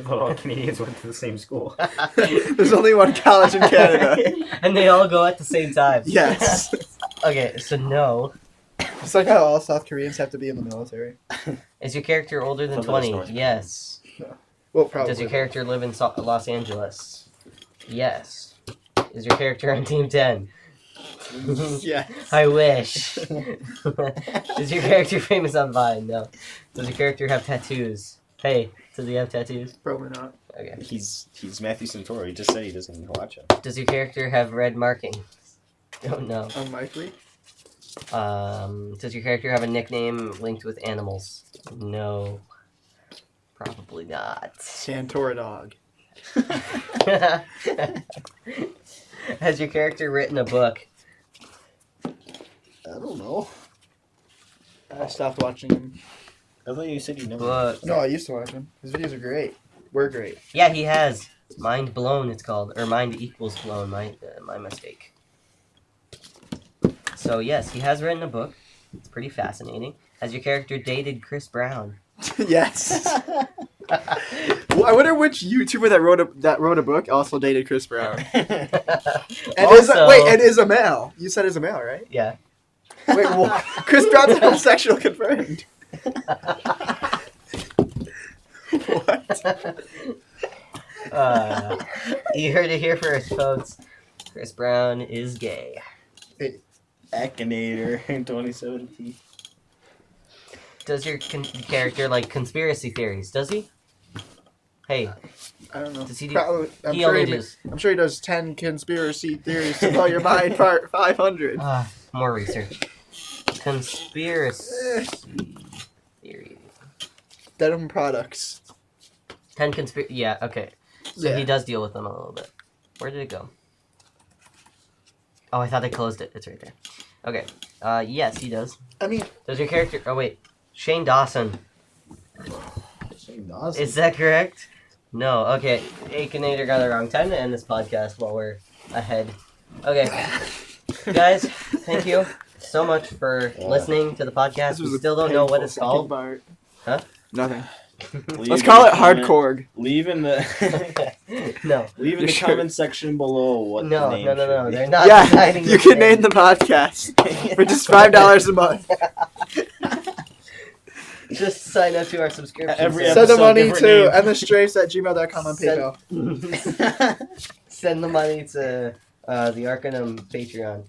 thought all Canadians went to the same school. There's only one college in Canada. And they all go at the same time. Yes. Okay, so no. It's like how all South Koreans have to be in the military. Is your character older than Something that's 20? North Korea. Yes. Well, probably. Does your character live in Los Angeles? Yes. Is your character on Team 10? Yeah. I wish. Is your character famous on Vine? No. Does your character have tattoos? Hey, does he have tattoos? Probably not. Okay. He's Matthew Santoro. He just said he doesn't watch him. Does your character have red markings? Don't know. Unlikely. Does your character have a nickname linked with animals? No. Probably not. Santoro dog. Has your character written a book? I don't know. I stopped watching him. I thought you said you never. Book. No, I used to watch him. His videos are great. We're great. Yeah, he has. Mind Blown, it's called. Or Mind Equals Blown, my mistake. So, yes, he has written a book. It's pretty fascinating. Has your character dated Chris Brown? Yes. Well, I wonder which YouTuber that wrote a book also dated Chris Brown. And Also- is a male. You said is a male, right? Yeah. Wait, what? Chris Brown's homosexual confirmed. What? You heard it here first, folks. Chris Brown is gay. Akinator in 2017. Does your character like conspiracy theories? Does he? Hey, I don't know. Does he do- Probably, I'm, he sure only he, does. I'm sure he does 10 conspiracy theories to blow your mind, part 500. More research. Conspiracy theory. Denim products. 10 conspiracy. Yeah. Okay. So Yeah. he does deal with them a little bit. Where did it go? Oh, I thought I closed it. It's right there. Okay. Yes, he does. I mean, Does your character? Oh wait, Shane Dawson. Shane Dawson. Is that correct? No. Okay. Akinator got it wrong. Time to end this podcast while we're ahead. Okay. Guys, thank you so much for listening to the podcast. this was We a still don't know what painful it's second called. part. Huh? Nothing. Leave Let's in call the it comment- hardcore. Leave in the No. leave in You the should. comment section below what No, the name no, no, no. should be. They're not Yeah, deciding you the can name. name the podcast for just $5 a month. Just sign up to our subscription. Every service. Send the episode, money different to name. mstrafes@gmail.com on Send- PayPal. Send the money to the Arcanum Patreon,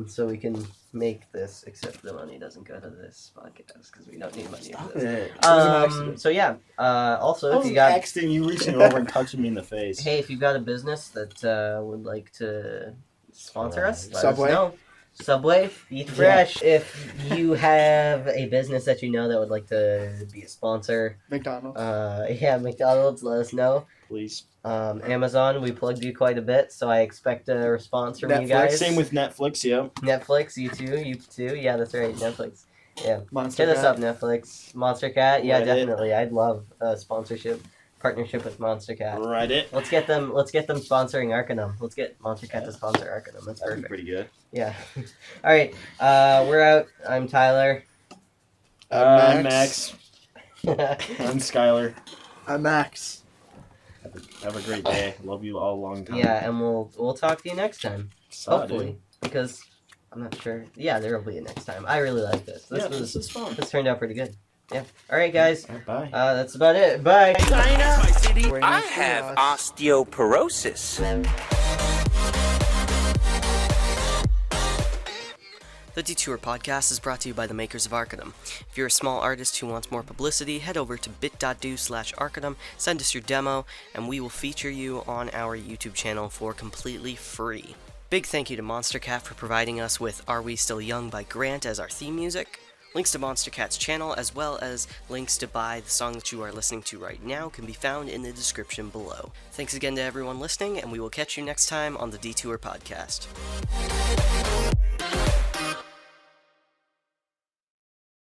so we can make this. Except the money doesn't go to this podcast because we don't need money for this. It was an accident. So yeah. Also, was if you an got accident, you reaching over and touching me in the face. hey, if you've got a business that would like to sponsor us. Let Subway? us know. Subway, eat fresh. If you have a business that you know that would like to be a sponsor, McDonald's. McDonald's, let us know. Please. Amazon, we plugged you quite a bit, so I expect a response from you Netflix, guys. Same with Netflix, yeah. Netflix, you too. Yeah, that's right, Netflix. Yeah, Monster hit us Cat. up, Netflix. Monstercat, yeah, Reddit. definitely. I'd love a partnership with Monstercat. Reddit. Let's get them sponsoring Arcanum. Let's get Monstercat to sponsor Arcanum. That's That'd be perfect. pretty good. Yeah. All right. We're out. I'm Tyler. I'm Max. I'm Skyler. I'm Max. Have a great day. Love you all a long time. Yeah, and we'll talk to you next time. Saw, Hopefully, dude. because I'm not sure. Yeah, there will be a next time. I really like this. This is fun. This turned out pretty good. Yeah. All right, guys. All right, bye. That's about it. Bye. My city. Where I next to have us. osteoporosis. The Detour podcast is brought to you by the makers of Arcanum. If you're a small artist who wants more publicity, head over to bit.do/Arcanum, send us your demo, and we will feature you on our YouTube channel for completely free. Big thank you to Monstercat for providing us with Are We Still Young by Grant as our theme music. Links to Monstercat's channel, as well as links to buy the song that you are listening to right now, can be found in the description below. Thanks again to everyone listening, and we will catch you next time on the Detour podcast.